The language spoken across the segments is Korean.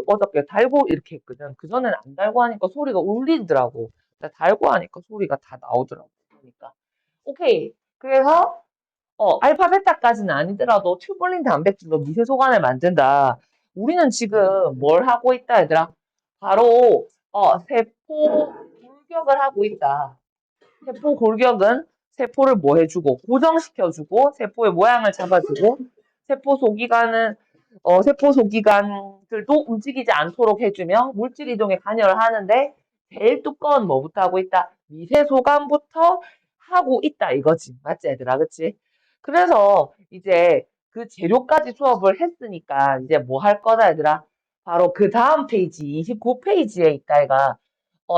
어저께 달고 이렇게 했거든. 그전에는 안 달고 하니까 소리가 울리더라고. 근데 달고 하니까 소리가 다 나오더라고. 그러니까. 오케이. 그래서, 알파베타까지는 아니더라도 튜블린 단백질로 미세소관을 만든다. 우리는 지금 뭘 하고 있다, 얘들아? 바로, 세포 골격을 하고 있다. 세포 골격은 세포를 뭐 해주고, 고정시켜주고, 세포의 모양을 잡아주고, 세포 소기관은, 세포 소기관들도 움직이지 않도록 해주며, 물질 이동에 관여를 하는데, 제일 두꺼운 뭐부터 하고 있다? 미세소관부터 하고 있다, 이거지. 맞지, 얘들아? 그치? 그래서, 이제, 그 재료까지 수업을 했으니까, 이제 뭐 할 거다, 얘들아? 바로 그 다음 페이지, 29페이지에 있다, 얘가,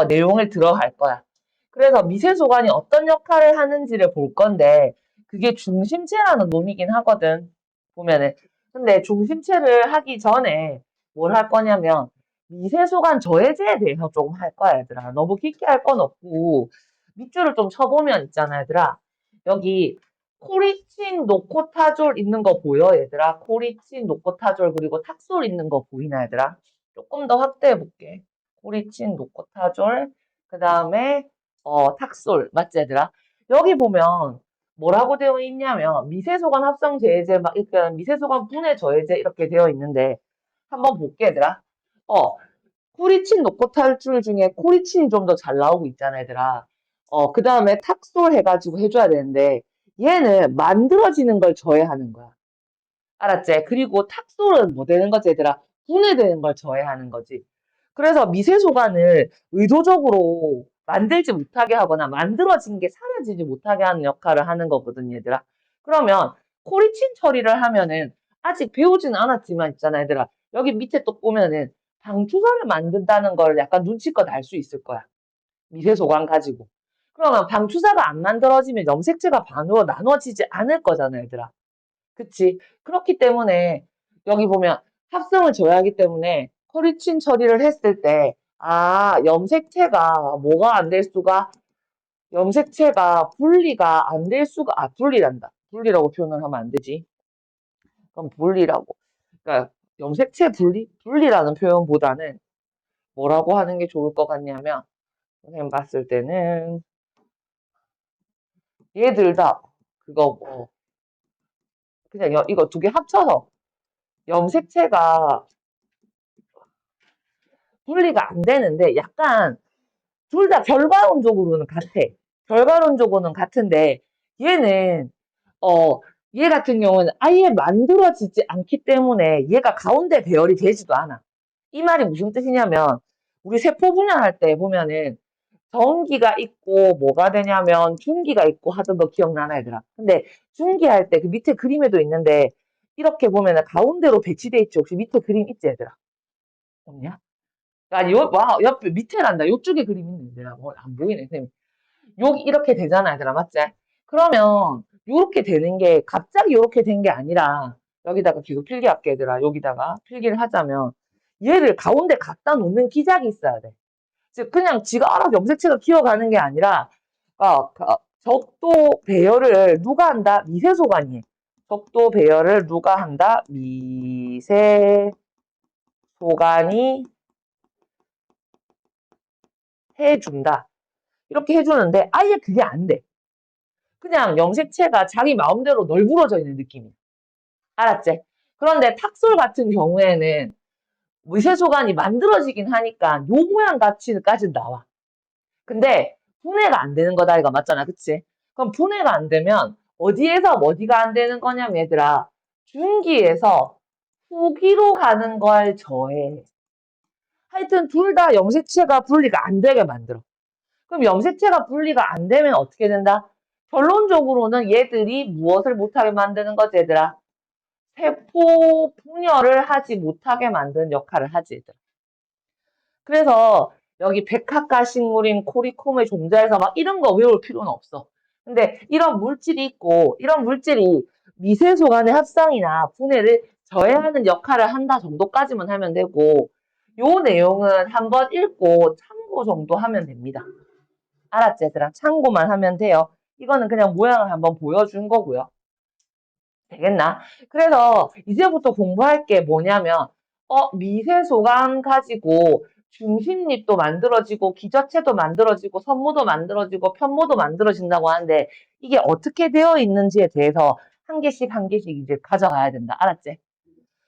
내용을 들어갈 거야. 그래서 미세소관이 어떤 역할을 하는지를 볼 건데 그게 중심체라는 놈이긴 하거든. 보면은. 근데 중심체를 하기 전에 뭘 할 거냐면 미세소관 저해제에 대해서 조금 할 거야, 얘들아. 너무 깊게 할 건 없고 밑줄을 좀 쳐보면 있잖아, 얘들아. 여기 코리친, 노코타졸 있는 거 보여, 얘들아? 코리친, 노코타졸 그리고 탁솔 있는 거 보이나, 얘들아? 조금 더 확대해 볼게. 코리친, 노코타졸 그 다음에 탁솔. 맞지, 얘들아? 여기 보면 뭐라고 되어 있냐면 미세소관 합성 제해제 막 이렇게 미세소관 분해 저해제 이렇게 되어 있는데 한번 볼게, 얘들아. 어, 코리친 노코 탈출 중에 코리친이 좀 더 잘 나오고 있잖아, 얘들아. 그 다음에 탁솔 해가지고 해줘야 되는데 얘는 만들어지는 걸 저해하는 거야. 알았지? 그리고 탁솔은 뭐 되는 거지, 얘들아? 분해되는 걸 저해하는 거지. 그래서 미세소관을 의도적으로 만들지 못하게 하거나 만들어진 게 사라지지 못하게 하는 역할을 하는 거거든, 얘들아. 그러면 코리친 처리를 하면은 아직 배우지는 않았지만 있잖아, 얘들아. 여기 밑에 또 보면은 방추사를 만든다는 걸 약간 눈치껏 알 수 있을 거야. 미세소관 가지고. 그러면 방추사가 안 만들어지면 염색체가 반으로 나눠지지 않을 거잖아, 얘들아. 그치? 그렇기 때문에 여기 보면 합성을 줘야 하기 때문에 코리친 처리를 했을 때 염색체가 뭐가 안 될 수가 염색체가 분리가 안 될 수가 분리란다. 분리라고 표현을 하면 안 되지. 그럼 분리라고. 그러니까 염색체 분리라는 표현보다는 뭐라고 하는 게 좋을 것 같냐면 선생님 봤을 때는 얘들 다 그거 뭐 그냥 이거 두 개 합쳐서 염색체가 분리가 안 되는데 약간 둘 다 결과론적으로는 같아. 결과론적으로는 같은데 얘는 어, 얘 같은 경우는 아예 만들어지지 않기 때문에 얘가 가운데 배열이 되지도 않아. 이 말이 무슨 뜻이냐면 우리 세포 분열할 때 보면은 전기가 있고 뭐가 되냐면 중기가 있고 하던 거 기억나나, 얘들아? 근데 중기 할 때 그 밑에 그림에도 있는데 이렇게 보면은 가운데로 배치돼 있지. 혹시 밑에 그림 있지, 얘들아? 없냐? 옆에 밑에란다. 요쪽에 그림 있는 데라 안 보이네, 선생님. 여기 이렇게 되잖아, 얘들아. 맞지? 그러면 요렇게 되는 게 갑자기 요렇게 된 게 아니라 여기다가 계속 필기할게, 얘들아. 여기다가 필기를 하자면 얘를 가운데 갖다 놓는 기작이 있어야 돼. 즉 그냥 지가 알아서 염색체가 키워가는 게 아니라 적도 배열을 누가 한다? 미세소관이 해. 적도 배열을 누가 한다? 미세소관이 해준다. 이렇게 해주는데 아예 그게 안 돼. 그냥 염색체가 자기 마음대로 널브러져 있는 느낌이야. 알았지? 그런데 탁솔 같은 경우에는 미세소관이 만들어지긴 하니까 요 모양 같이까지 나와. 근데 분해가 안 되는 거다 이거 맞잖아, 그치? 그럼 분해가 안 되면 어디에서 어디가 안 되는 거냐면 얘들아 중기에서 후기로 가는 걸 저해. 하여튼 둘 다 염색체가 분리가 안 되게 만들어. 그럼 염색체가 분리가 안 되면 어떻게 된다? 결론적으로는 얘들이 무엇을 못하게 만드는 거지, 얘들아? 세포 분열을 하지 못하게 만드는 역할을 하지, 얘들아. 그래서 여기 백합가식물인 코리콤의 종자에서 막 이런 거 외울 필요는 없어. 근데 이런 물질이 있고 이런 물질이 미세소 간의 합성이나 분해를 저해하는 역할을 한다 정도까지만 하면 되고 요 내용은 한번 읽고 참고 정도 하면 됩니다. 알았지, 얘들아? 참고만 하면 돼요. 이거는 그냥 모양을 한번 보여준 거고요. 되겠나? 그래서 이제부터 공부할 게 뭐냐면 미세소관 가지고 중심립도 만들어지고 기저체도 만들어지고 선모도 만들어지고 편모도 만들어진다고 하는데 이게 어떻게 되어 있는지에 대해서 한 개씩 한 개씩 이제 가져가야 된다. 알았지?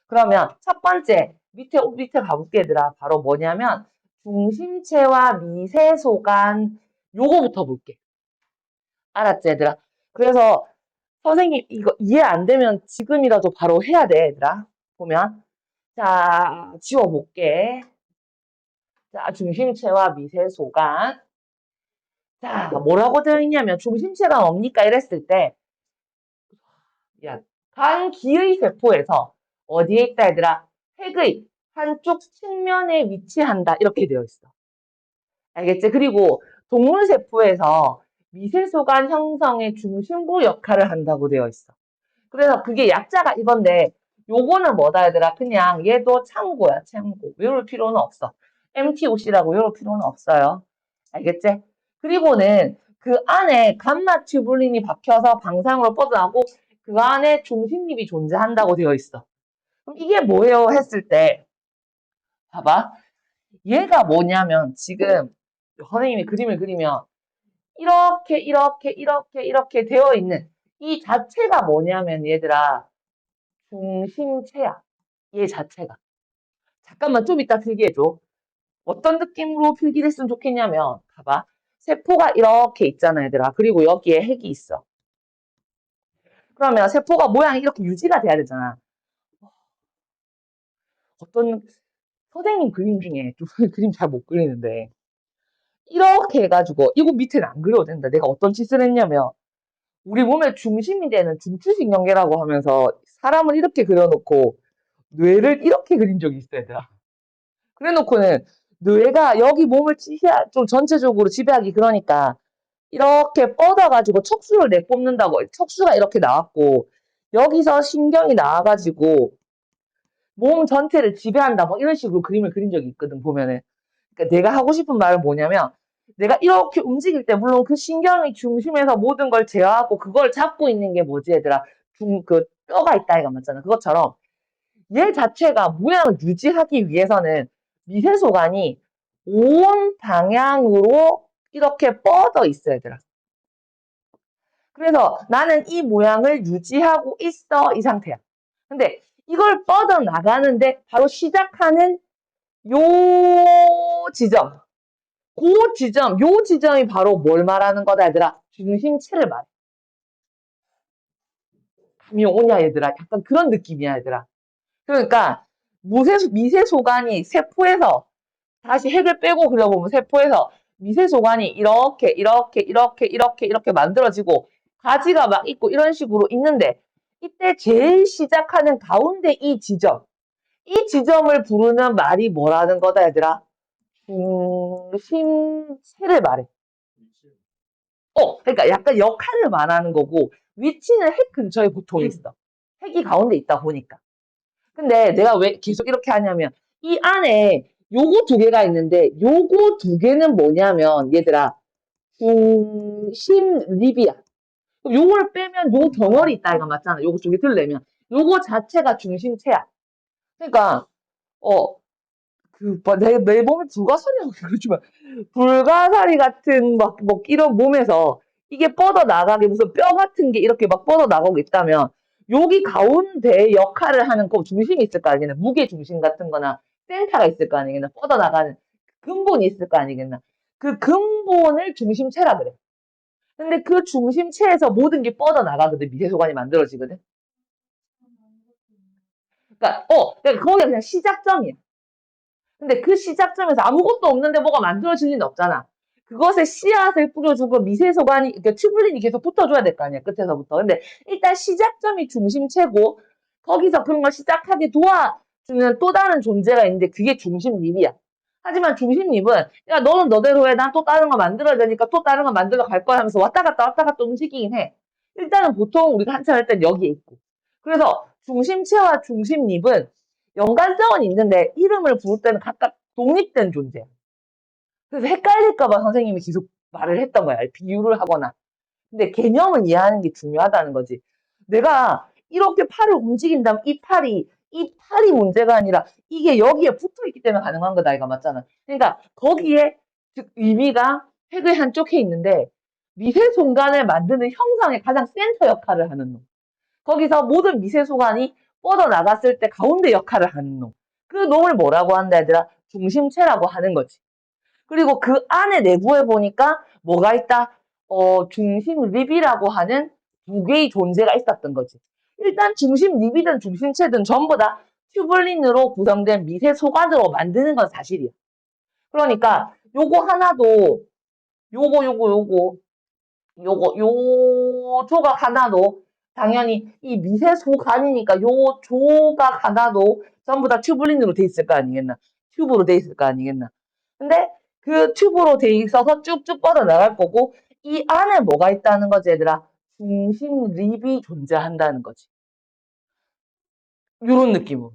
그러면 첫 번째 밑에 가볼게 얘들아. 바로 뭐냐면 중심체와 미세소관 요거부터 볼게. 알았지 얘들아? 그래서 선생님 이거 이해 안 되면 지금이라도 바로 해야 돼 얘들아. 보면 자 지워볼게. 자 중심체와 미세소관. 자 뭐라고 되어 있냐면 중심체가 뭡니까 이랬을 때 야, 간기의 세포에서 어디에 있다 얘들아? 핵의 한쪽 측면에 위치한다 이렇게 되어 있어. 알겠지? 그리고 동물세포에서 미세소관 형성의 중심부 역할을 한다고 되어 있어. 그래서 그게 약자가 이건데 요거는 뭐다 얘들아? 그냥 얘도 참고야 참고. 외울 필요는 없어. MTOC라고 외울 필요는 없어요. 알겠지? 그리고는 그 안에 감마 튜뷸린이 박혀서 방상으로 뻗어나고 그 안에 중심립이 존재한다고 되어 있어. 그럼 이게 뭐예요? 했을 때 봐봐. 얘가 뭐냐면 지금 선생님이 그림을 그리면 이렇게 되어 있는 이 자체가 뭐냐면 얘들아 중심체야. 얘 자체가. 잠깐만 좀 이따 필기해줘. 어떤 느낌으로 필기를 했으면 좋겠냐면 봐봐. 세포가 이렇게 있잖아 얘들아. 그리고 여기에 핵이 있어. 그러면 세포가 모양이 이렇게 유지가 돼야 되잖아. 어떤 선생님 그림 중에 좀 그림 잘 못 그리는데 이렇게 해가지고 이거 밑에는 안 그려도 된다. 내가 어떤 짓을 했냐면 우리 몸의 중심이 되는 중추신경계라고 하면서 사람을 이렇게 그려놓고 뇌를 이렇게 그린 적이 있어 얘들아. 그래놓고는 뇌가 여기 몸을 좀 전체적으로 지배하기 그러니까 이렇게 뻗어가지고 척수를 내뿜는다고 척수가 이렇게 나왔고 여기서 신경이 나와가지고 몸 전체를 지배한다 뭐 이런 식으로 그림을 그린 적이 있거든 보면은. 그러니까 내가 하고 싶은 말은 뭐냐면 내가 이렇게 움직일 때 물론 그 신경이 중심에서 모든 걸 제어하고 그걸 잡고 있는 게 뭐지 얘들아 그 뼈가 있다 이가 맞잖아. 그것처럼 얘 자체가 모양을 유지하기 위해서는 미세소관이 온 방향으로 이렇게 뻗어 있어 얘들아. 그래서 나는 이 모양을 유지하고 있어 이 상태야. 근데 이걸 뻗어 나가는데 바로 시작하는 요 지점 요 지점이 바로 뭘 말하는 거다 얘들아? 중심체를 말해. 감이 오냐 얘들아? 약간 그런 느낌이야 얘들아. 그러니까 미세소관이 세포에서 다시 핵을 빼고 그려보면 세포에서 미세소관이 이렇게 만들어지고 가지가 막 있고 이런 식으로 있는데 이때 제일 시작하는 가운데 이 지점을 부르는 말이 뭐라는 거다 얘들아? 중심체를 말해. 그러니까 약간 역할을 말하는 거고 위치는 핵 근처에 보통 있어. 핵이 가운데 있다 보니까. 근데 내가 왜 계속 이렇게 하냐면 이 안에 요거 두 개가 있는데 요거 두 개는 뭐냐면 얘들아 중심립이야. 요걸 빼면 요 덩어리 있다 이거 맞잖아. 요거 두 개 들려면 요거 자체가 중심체야. 그러니까 내 몸에 불가사리하고 그러지만 불가사리 같은 막 뭐 이런 몸에서 이게 뻗어 나가게 무슨 뼈 같은 게 이렇게 막 뻗어 나가고 있다면 여기 가운데 역할을 하는 거 중심이 있을 거 아니겠나 무게 중심 같은 거나 센터가 있을 거 아니겠나 뻗어 나가는 근본이 있을 거 아니겠나 그 근본을 중심체라 그래. 근데 그 중심체에서 모든 게 뻗어 나가거든 미세소관이 만들어지거든. 그러니까 거기가 그냥 시작점이야. 근데 그 시작점에서 아무것도 없는데 뭐가 만들어질 리는 없잖아. 그것에 씨앗을 뿌려주고 미세소관이, 그러니까 튜뷸린이 계속 붙어줘야 될 거 아니야, 끝에서부터. 근데 일단 시작점이 중심체고, 거기서 그런 걸 시작하게 도와주는 또 다른 존재가 있는데 그게 중심립이야. 하지만 중심립은, 야, 너는 너대로 해. 난 또 다른 거 만들어야 되니까 또 다른 거 만들어 갈 거야 하면서 왔다 갔다 움직이긴 해. 일단은 보통 우리가 한참 할 땐 여기에 있고. 그래서 중심체와 중심립은 연관성은 있는데 이름을 부를 때는 각각 독립된 존재야. 그래서 헷갈릴까봐 선생님이 계속 말을 했던 거야. 비유를 하거나. 근데 개념을 이해하는 게 중요하다는 거지. 내가 이렇게 팔을 움직인다면 이 팔이 이 팔이 문제가 아니라 이게 여기에 붙어 있기 때문에 가능한 거다 이거 맞잖아. 그러니까 거기에 즉 의미가 획의 한쪽에 있는데 미세 순간을 만드는 형상의 가장 센터 역할을 하는 놈. 거기서 모든 미세 순간이 뻗어 나갔을 때 가운데 역할을 하는 놈. 그 놈을 뭐라고 한다 얘들아? 중심체라고 하는 거지. 그리고 그 안에 내부에 보니까 뭐가 있다? 중심 립이라고 하는 두 개의 존재가 있었던 거지. 일단 중심 립이든 중심체든 전부 다 튜블린으로 구성된 미세 소관으로 만드는 건 사실이야. 그러니까 요거 하나도 요 조각 하나도 당연히 이 미세 소관이니까 요 조각 하나도 전부 다 튜블린으로 돼 있을 거 아니겠나? 튜브로 돼 있을 거 아니겠나? 근데 그 튜브로 돼 있어서 쭉쭉 뻗어나갈 거고 이 안에 뭐가 있다는 거지 얘들아? 중심 립이 존재한다는 거지. 요런 느낌으로.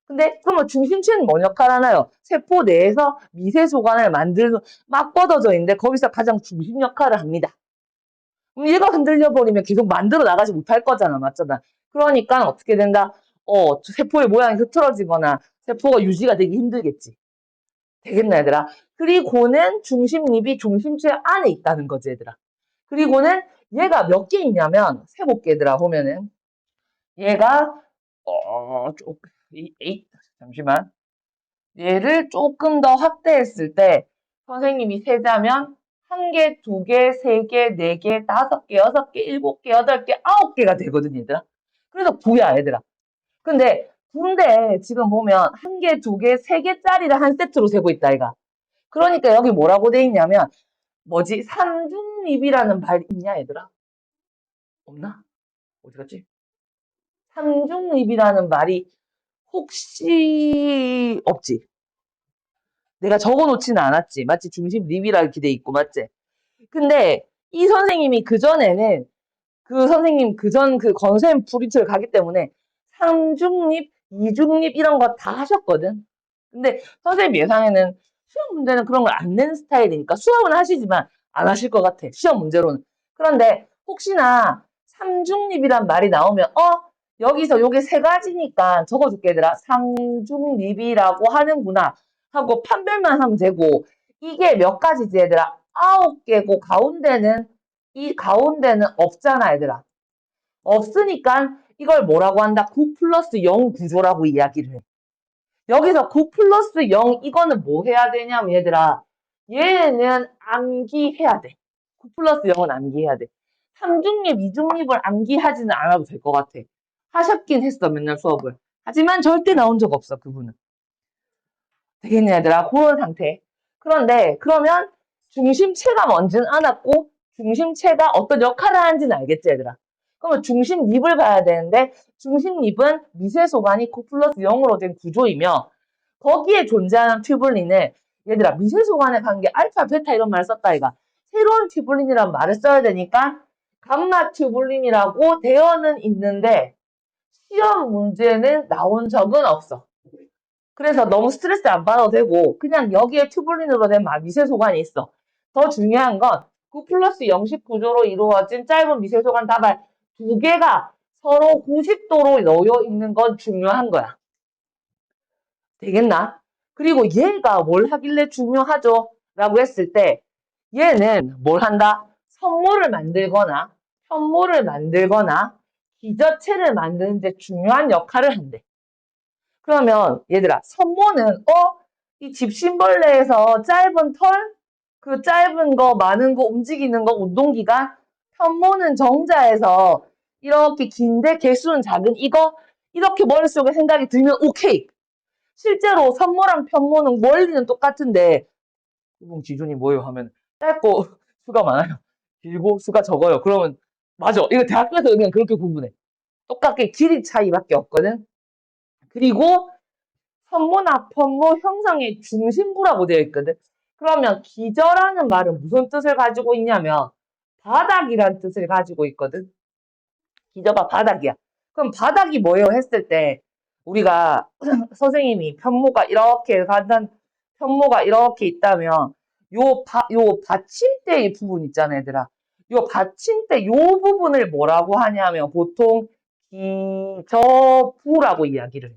근데 그러면 중심체는 뭔 역할 하나요? 세포 내에서 미세 소관을 만들고 막 뻗어져 있는데 거기서 가장 중심 역할을 합니다. 그럼 얘가 흔들려 버리면 계속 만들어 나가지 못할 거잖아, 맞잖아. 그러니까 어떻게 된다? 세포의 모양이 흐트러지거나 세포가 유지가 되기 힘들겠지. 되겠나 얘들아? 그리고는 중심립이 중심체 안에 있다는 거지 얘들아. 그리고는 얘가 몇 개 있냐면 세볼게 얘들아 보면은 얘가 잠시만. 얘를 조금 더 확대했을 때 선생님이 세자면 한 개, 두 개, 세 개, 네 개, 다섯 개, 여섯 개, 일곱 개, 여덟 개, 아홉 개가 되거든 얘들아. 그래서 9야 얘들아. 근데 9인데 지금 보면 한 개, 두 개, 세 개짜리를 한 세트로 세고 있다 이가. 그러니까 여기 뭐라고 돼 있냐면 뭐지? 삼중립이라는 말 있냐 얘들아? 없나? 어디 갔지? 삼중립이라는 말이 혹시 없지? 내가 적어놓지는 않았지. 맞지? 중심 립이라 이렇게 돼 있고, 맞지? 근데 이 선생님이 그전에는 그 선생님 그전 그 건쌤 브리츠를 가기 때문에 3중립, 2중립 이런 거 다 하셨거든. 근데 선생님 예상에는 시험 문제는 그런 걸 안 내는 스타일이니까 수업은 하시지만 안 하실 것 같아. 시험 문제로는. 그런데 혹시나 3중립이란 말이 나오면 여기서 요게 세 가지니까 적어줄게 얘들아. 3중립이라고 하는구나 하고 판별만 하면 되고 이게 몇 가지지 얘들아? 9개고 이 가운데는 없잖아 얘들아. 없으니까 이걸 뭐라고 한다? 9 플러스 0 구조라고 이야기를 해. 여기서 9 플러스 0 이거는 뭐 해야 되냐면 얘들아 얘는 암기해야 돼. 9 플러스 0은 암기해야 돼. 3중립, 2중립을 암기하지는 않아도 될 것 같아. 하셨긴 했어 맨날 수업을. 하지만 절대 나온 적 없어 그분은. 되겠네 얘들아 그런 상태. 그런데 그러면 중심체가 뭔지는 알았고 중심체가 어떤 역할을 하는지는 알겠지 얘들아. 그러면 중심립을 봐야 되는데 중심립은 미세소관이 9 플러스 0으로 된 구조이며 거기에 존재하는 튜블린을 얘들아 미세소관에 관계 알파, 베타 이런 말을 썼다 이가. 새로운 튜블린이라는 말을 써야 되니까 감마 튜블린이라고 되어는 있는데 시험 문제는 나온 적은 없어. 그래서 너무 스트레스 안 받아도 되고 그냥 여기에 튜블린으로 된 미세소관이 있어. 더 중요한 건 9 플러스 0식 구조로 이루어진 짧은 미세소관 다발 두 개가 서로 90도로 놓여 있는 건 중요한 거야. 되겠나? 그리고 얘가 뭘 하길래 중요하죠? 라고 했을 때 얘는 뭘 한다? 선모를 만들거나 편모를 만들거나 기저체를 만드는 데 중요한 역할을 한대. 그러면 얘들아 선모는 이 집신벌레에서 짧은 털, 그 짧은 거 많은 거 움직이는 거 운동기가 편모는 정자에서 이렇게 긴데 개수는 작은 이거 이렇게 머릿속에 생각이 들면 오케이. 실제로 선모랑 편모는 원리는 똑같은데 구분 기준이 뭐예요 하면 짧고 수가 많아요. 길고 수가 적어요. 그러면 맞아. 이거 대학교에서 그냥 그렇게 구분해. 똑같게 길이 차이밖에 없거든. 그리고 선모나 편모 형상의 중심부라고 되어 있거든. 그러면 기저라는 말은 무슨 뜻을 가지고 있냐면 바닥이란 뜻을 가지고 있거든. 기저가 바닥이야. 그럼 바닥이 뭐예요 했을 때 우리가 선생님이 편모가 이렇게 있다면 요 받침대의 부분 있잖아 얘들아. 요 받침대 요 부분을 뭐라고 하냐면 보통 기저부라고 이야기를 해.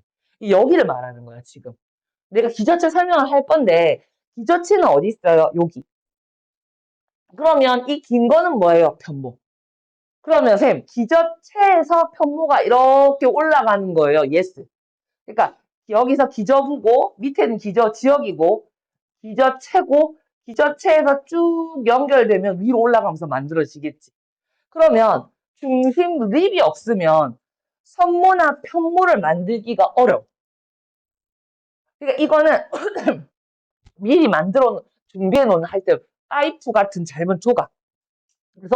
여기를 말하는 거야, 지금. 내가 기저체 설명을 할 건데, 기저체는 어디 있어요? 여기. 그러면 이 긴 거는 뭐예요? 편모. 그러면 쌤, 기저체에서 편모가 이렇게 올라가는 거예요. yes. 그러니까 여기서 기저부고 밑에는 기저 지역이고 기저체고 기저체에서 쭉 연결되면 위로 올라가면서 만들어지겠지. 그러면 중심 립이 없으면 선모나 편모를 만들기가 어려워. 그러니까 이거는 미리 준비해 놓은 할 때 파이프 같은 짧은 조각. 그래서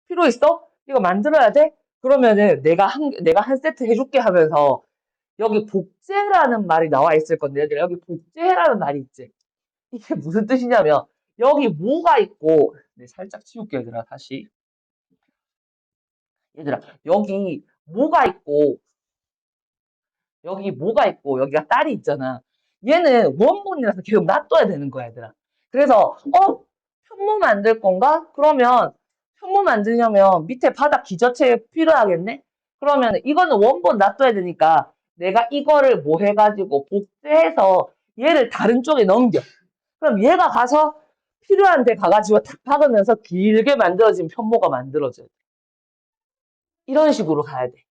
필요 있어? 이거 만들어야 돼? 그러면은 내가 한 세트 해줄게 하면서 여기 복제라는 말이 나와 있을 건데 여기 복제라는 말이 있지. 이게 무슨 뜻이냐면 여기 뭐가 있고 네, 살짝 치울게 얘들아 다시. 얘들아 여기 뭐가 있고 여기가 딸이 있잖아. 얘는 원본이라서 계속 놔둬야 되는 거야 얘들아. 그래서 편모 만들 건가? 그러면 편모 만들려면 밑에 바닥 기저체 필요하겠네? 그러면 이거는 원본 놔둬야 되니까 내가 이거를 뭐 해가지고 복제해서 얘를 다른 쪽에 넘겨. 그럼 얘가 가서 필요한 데 가가지고 탁 박으면서 길게 만들어진 편모가 만들어져요. 이런 식으로 가야 돼.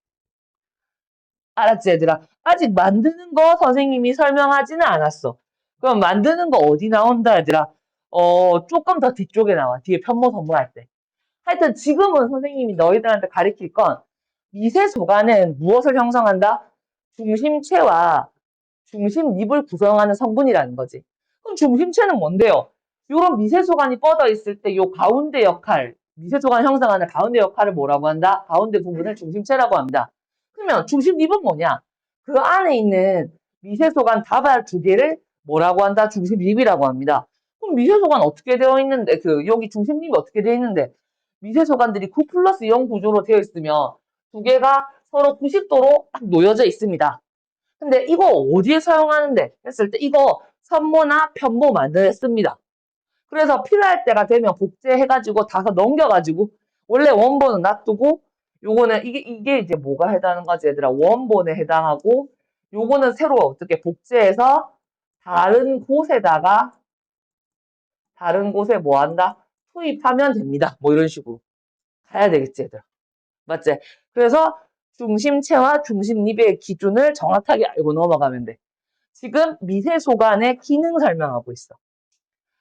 알았지, 얘들아? 아직 만드는 거 선생님이 설명하지는 않았어. 그럼 만드는 거 어디 나온다, 얘들아? 조금 더 뒤쪽에 나와. 뒤에 편모 선물할 때. 하여튼 지금은 선생님이 너희들한테 가르칠 건 미세소가는 무엇을 형성한다? 중심체와 중심립을 구성하는 성분이라는 거지. 그럼 중심체는 뭔데요? 이런 미세소관이 뻗어 있을 때 요 가운데 역할, 미세소관 형성하는 가운데 역할을 뭐라고 한다? 가운데 부분을 중심체라고 합니다. 그러면 중심립은 뭐냐? 그 안에 있는 미세소관 다발 두 개를 뭐라고 한다? 중심립이라고 합니다. 그럼 미세소관 어떻게 되어 있는데, 여기 중심립이 어떻게 되어 있는데, 미세소관들이 9 플러스 0 구조로 되어 있으면 두 개가 서로 90도로 딱 놓여져 있습니다. 근데 이거 어디에 사용하는데 했을 때 이거 선모나 편모 만들어 씁니다. 그래서 필요할 때가 되면 복제해가지고 다서 넘겨가지고 원래 원본은 놔두고 요거는 이게 이제 뭐가 해당하는 거지 얘들아 원본에 해당하고 요거는 새로 어떻게 복제해서 다른 곳에 뭐 한다? 투입하면 됩니다. 뭐 이런 식으로 가야 되겠지 얘들아. 맞지? 그래서 중심체와 중심립의 기준을 정확하게 알고 넘어가면 돼. 지금 미세소관의 기능 설명하고 있어.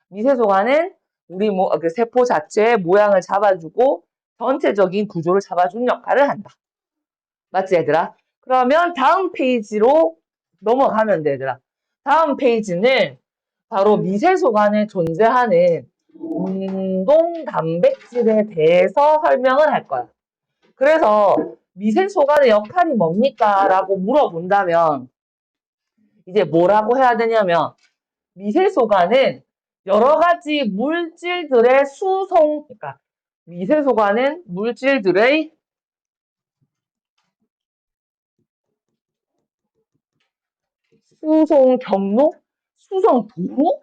미세소관은 우리 그 세포 자체의 모양을 잡아주고 전체적인 구조를 잡아주는 역할을 한다. 맞지 얘들아? 그러면 다음 페이지로 넘어가면 돼 얘들아. 다음 페이지는 바로 미세소관에 존재하는 운동 단백질에 대해서 설명을 할 거야. 그래서 미세소관의 역할이 뭡니까? 라고 물어본다면 이제 뭐라고 해야 되냐면 미세소관은 여러 가지 물질들의 그러니까 미세소관은 물질들의 수송 경로? 수송 도로?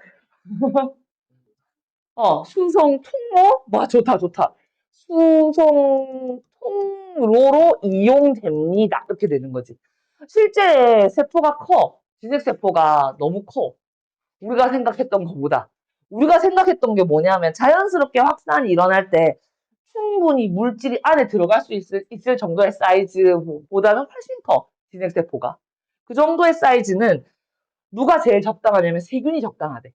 수송 통로? 와, 좋다, 좋다. 수송 통로로 이용됩니다. 이렇게 되는 거지. 실제 세포가 커. 지색세포가 너무 커. 우리가 생각했던 것보다. 우리가 생각했던 게 뭐냐면 자연스럽게 확산이 일어날 때 충분히 물질이 안에 들어갈 수 있을 정도의 사이즈보다는 훨씬 커. 진핵세포가. 그 정도의 사이즈는 누가 제일 적당하냐면 세균이 적당하대.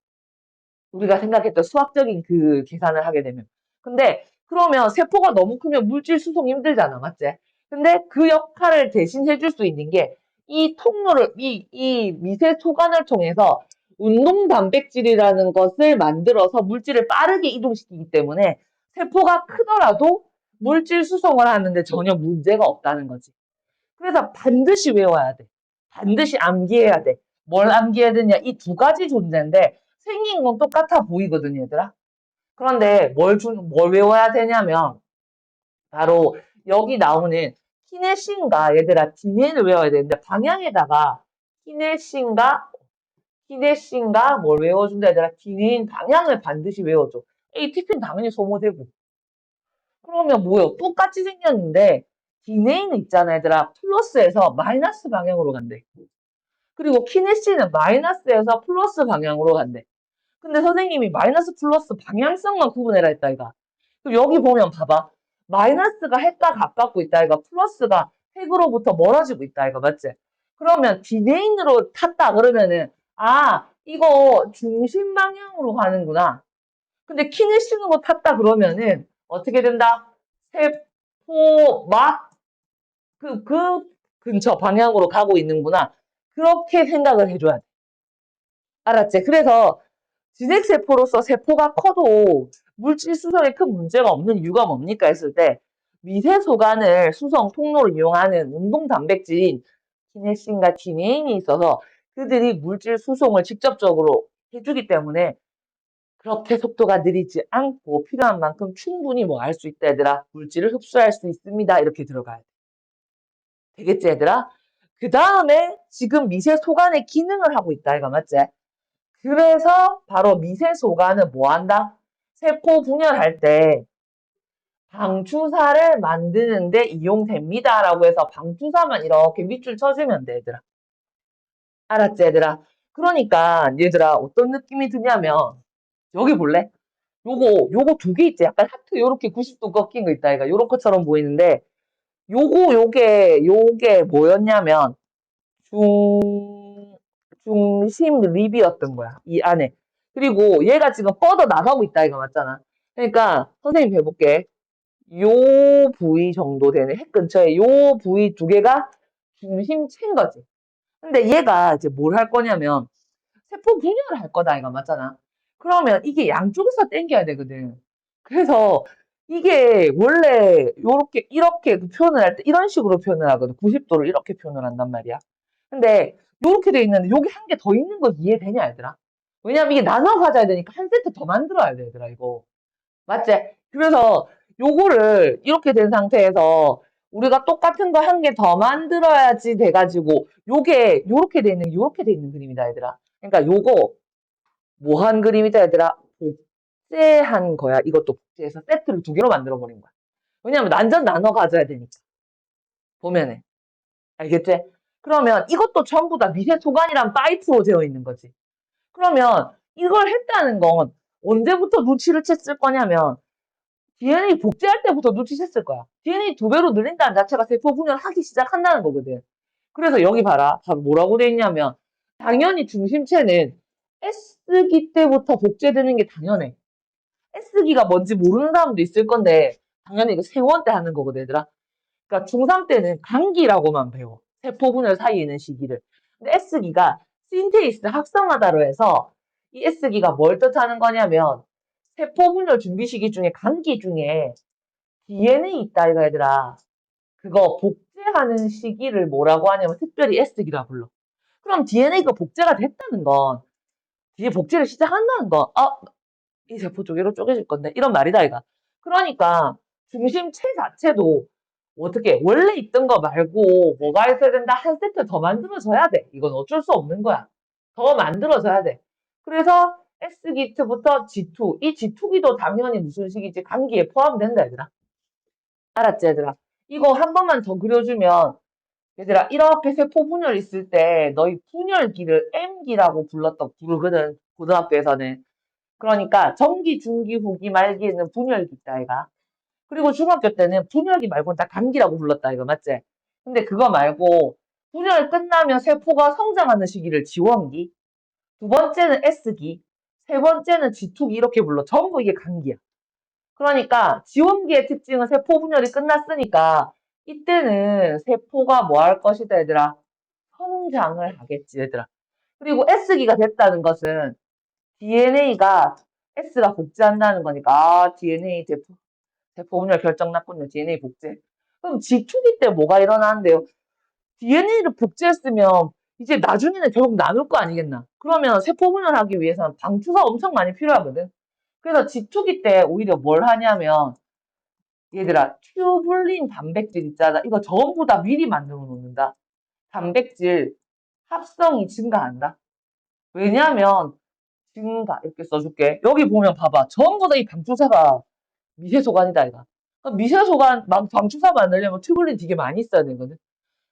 우리가 생각했던 수학적인 그 계산을 하게 되면. 근데 그러면 세포가 너무 크면 물질 수송이 힘들잖아. 맞지? 근데 그 역할을 대신 해줄 수 있는 게 이 통로를, 이 미세 소관을 통해서 운동 단백질이라는 것을 만들어서 물질을 빠르게 이동시키기 때문에 세포가 크더라도 물질 수송을 하는데 전혀 문제가 없다는 거지. 그래서 반드시 외워야 돼. 반드시 암기해야 돼. 뭘 암기해야 되냐? 이 두 가지 존재인데 생긴 건 똑같아 보이거든, 얘들아. 그런데 뭘 외워야 되냐면 바로 여기 나오는 키네신과 얘들아 디네를 외워야 되는데 방향에다가 키네신과 뭘 외워준다 얘들아 디네인 방향을 반드시 외워줘. ATP는 당연히 소모되고 그러면 뭐요? 똑같이 생겼는데 디네이는 있잖아 얘들아 플러스에서 마이너스 방향으로 간대. 그리고 키네시는 마이너스에서 플러스 방향으로 간대. 근데 선생님이 마이너스 플러스 방향성만 구분해라 했다 이가. 그럼 여기 보면 봐봐. 마이너스가 핵과 가깝고 있다 이가. 플러스가 핵으로부터 멀어지고 있다 이가. 맞지? 그러면 디네인으로 탔다 그러면은 아 이거 중심 방향으로 가는구나. 근데 키네시으로 탔다 그러면은 어떻게 된다? 세포 막 그 근처 방향으로 가고 있는구나. 그렇게 생각을 해줘야 돼. 알았지? 그래서 진핵세포로서 세포가 커도 물질 수송에 큰 문제가 없는 이유가 뭡니까 했을 때 미세소관을 수송 통로로 이용하는 운동 단백질인 키네신과 디네인이 있어서 그들이 물질 수송을 직접적으로 해주기 때문에 그렇게 속도가 느리지 않고 필요한 만큼 충분히 뭐 할 수 있다 얘들아. 물질을 흡수할 수 있습니다. 이렇게 들어가야 돼. 되겠지 얘들아? 그 다음에 지금 미세소관의 기능을 하고 있다 이거 맞지? 그래서 바로 미세소관은 뭐 한다? 세포 분열할 때 방추사를 만드는데 이용됩니다. 라고 해서 방추사만 이렇게 밑줄 쳐주면 돼, 얘들아. 알았지, 얘들아? 그러니까, 얘들아, 어떤 느낌이 드냐면, 여기 볼래? 요거 두 개 있지? 약간 하트 요렇게 90도 꺾인 거 있다, 얘가. 요런 것처럼 보이는데, 요게 뭐였냐면, 중심 립이었던 거야. 이 안에. 그리고 얘가 지금 뻗어 나가고 있다 이거 맞잖아. 그러니까 선생님 해볼게. 요 부위 정도 되는 핵 근처에 요 부위 두 개가 중심체인 거지. 근데 얘가 이제 뭘 할 거냐면 세포 분열을 할 거다 이거 맞잖아. 그러면 이게 양쪽에서 당겨야 되거든. 그래서 이게 원래 요렇게 이렇게 표현을 할 때 이런 식으로 표현을 하거든. 90도를 이렇게 표현을 한단 말이야. 근데 요렇게 돼 있는데 여기 한 개 더 있는 거 이해되냐 얘들아? 왜냐면 이게 나눠 가져야 되니까 한 세트 더 만들어야 돼 얘들아 이거. 맞지? 그래서 요거를 이렇게 된 상태에서 우리가 똑같은 거 한 개 더 만들어야지 돼가지고 요게 요렇게 돼 있는 그림이다 얘들아. 그러니까 요거 뭐 한 그림이다 얘들아? 복제한 거야. 이것도 복제해서 세트를 두 개로 만들어 버린 거야. 왜냐면 완전 나눠 가져야 되니까. 보면은. 알겠지? 그러면 이것도 전부 다 미세 소관이란 파이프로 되어 있는 거지. 그러면 이걸 했다는 건 언제부터 눈치를 챘을 거냐면 DNA 복제할 때부터 눈치챘을 거야. DNA 두 배로 늘린다는 자체가 세포 분열하기 시작한다는 거거든. 그래서 여기 봐라. 뭐라고 돼 있냐면 당연히 중심체는 S기 때부터 복제되는 게 당연해. S기가 뭔지 모르는 사람도 있을 건데 당연히 이거 세원 때 하는 거거든 얘들아. 그러니까 중3 때는 강기라고만 배워. 세포 분열 사이에 있는 시기를. 근데 S기가 신테이스 합성하다로 해서 이 S기가 뭘 뜻하는 거냐면 세포 분열 준비 시기 중에 강기 중에 DNA 있다 이거 얘들아. 그거 복제하는 시기를 뭐라고 하냐면 특별히 S기라 불러. 그럼 DNA가 복제가 됐다는 건 뒤에 복제를 시작한다는 건 이 세포 쪼개로 쪼개질 건데 이런 말이다 이가. 그러니까 중심체 자체도 어떻게 원래 있던 거 말고 뭐가 있어야 된다 한 세트 더 만들어져야 돼. 이건 어쩔 수 없는 거야. 더 만들어져야 돼. 그래서 S기트부터 G2 이 G2기도 당연히 무슨 식이지 감기에 포함된다 얘들아. 알았지 얘들아. 이거 한 번만 더 그려주면 얘들아 이렇게 세포 분열 있을 때 너희 분열기를 M기라고 부르거든 고등학교에서는. 그러니까 전기, 중기, 후기, 말기에는 분열기 있다 이가. 그리고 중학교 때는 분열기 말고는 다 감기라고 불렀다 이거 맞지? 근데 그거 말고 분열 끝나면 세포가 성장하는 시기를 지원기, 두 번째는 S기, 세 번째는 G2기 이렇게 불러. 전부 이게 감기야. 그러니까 지원기의 특징은 세포 분열이 끝났으니까 이때는 세포가 뭐 할 것이다 얘들아? 성장을 하겠지 얘들아. 그리고 S기가 됐다는 것은 DNA가 S가 복제한다는 거니까 DNA 세포 분열 결정 났군요. DNA 복제. 그럼 G2기 때 뭐가 일어나는데요? DNA를 복제했으면 이제 나중에는 결국 나눌 거 아니겠나? 그러면 세포 분열하기 위해서는 방추사 엄청 많이 필요하거든. 그래서 G2기 때 오히려 뭘 하냐면 얘들아 튜블린 단백질 있잖아. 이거 전부 다 미리 만들어 놓는다. 단백질 합성이 증가한다. 왜냐면 증가 이렇게 써줄게. 여기 보면 봐봐. 전부 다 이 방추사가 미세소관이다 이거. 미세소관 방추사 만들려면 튜블린 되게 많이 써야 되거든.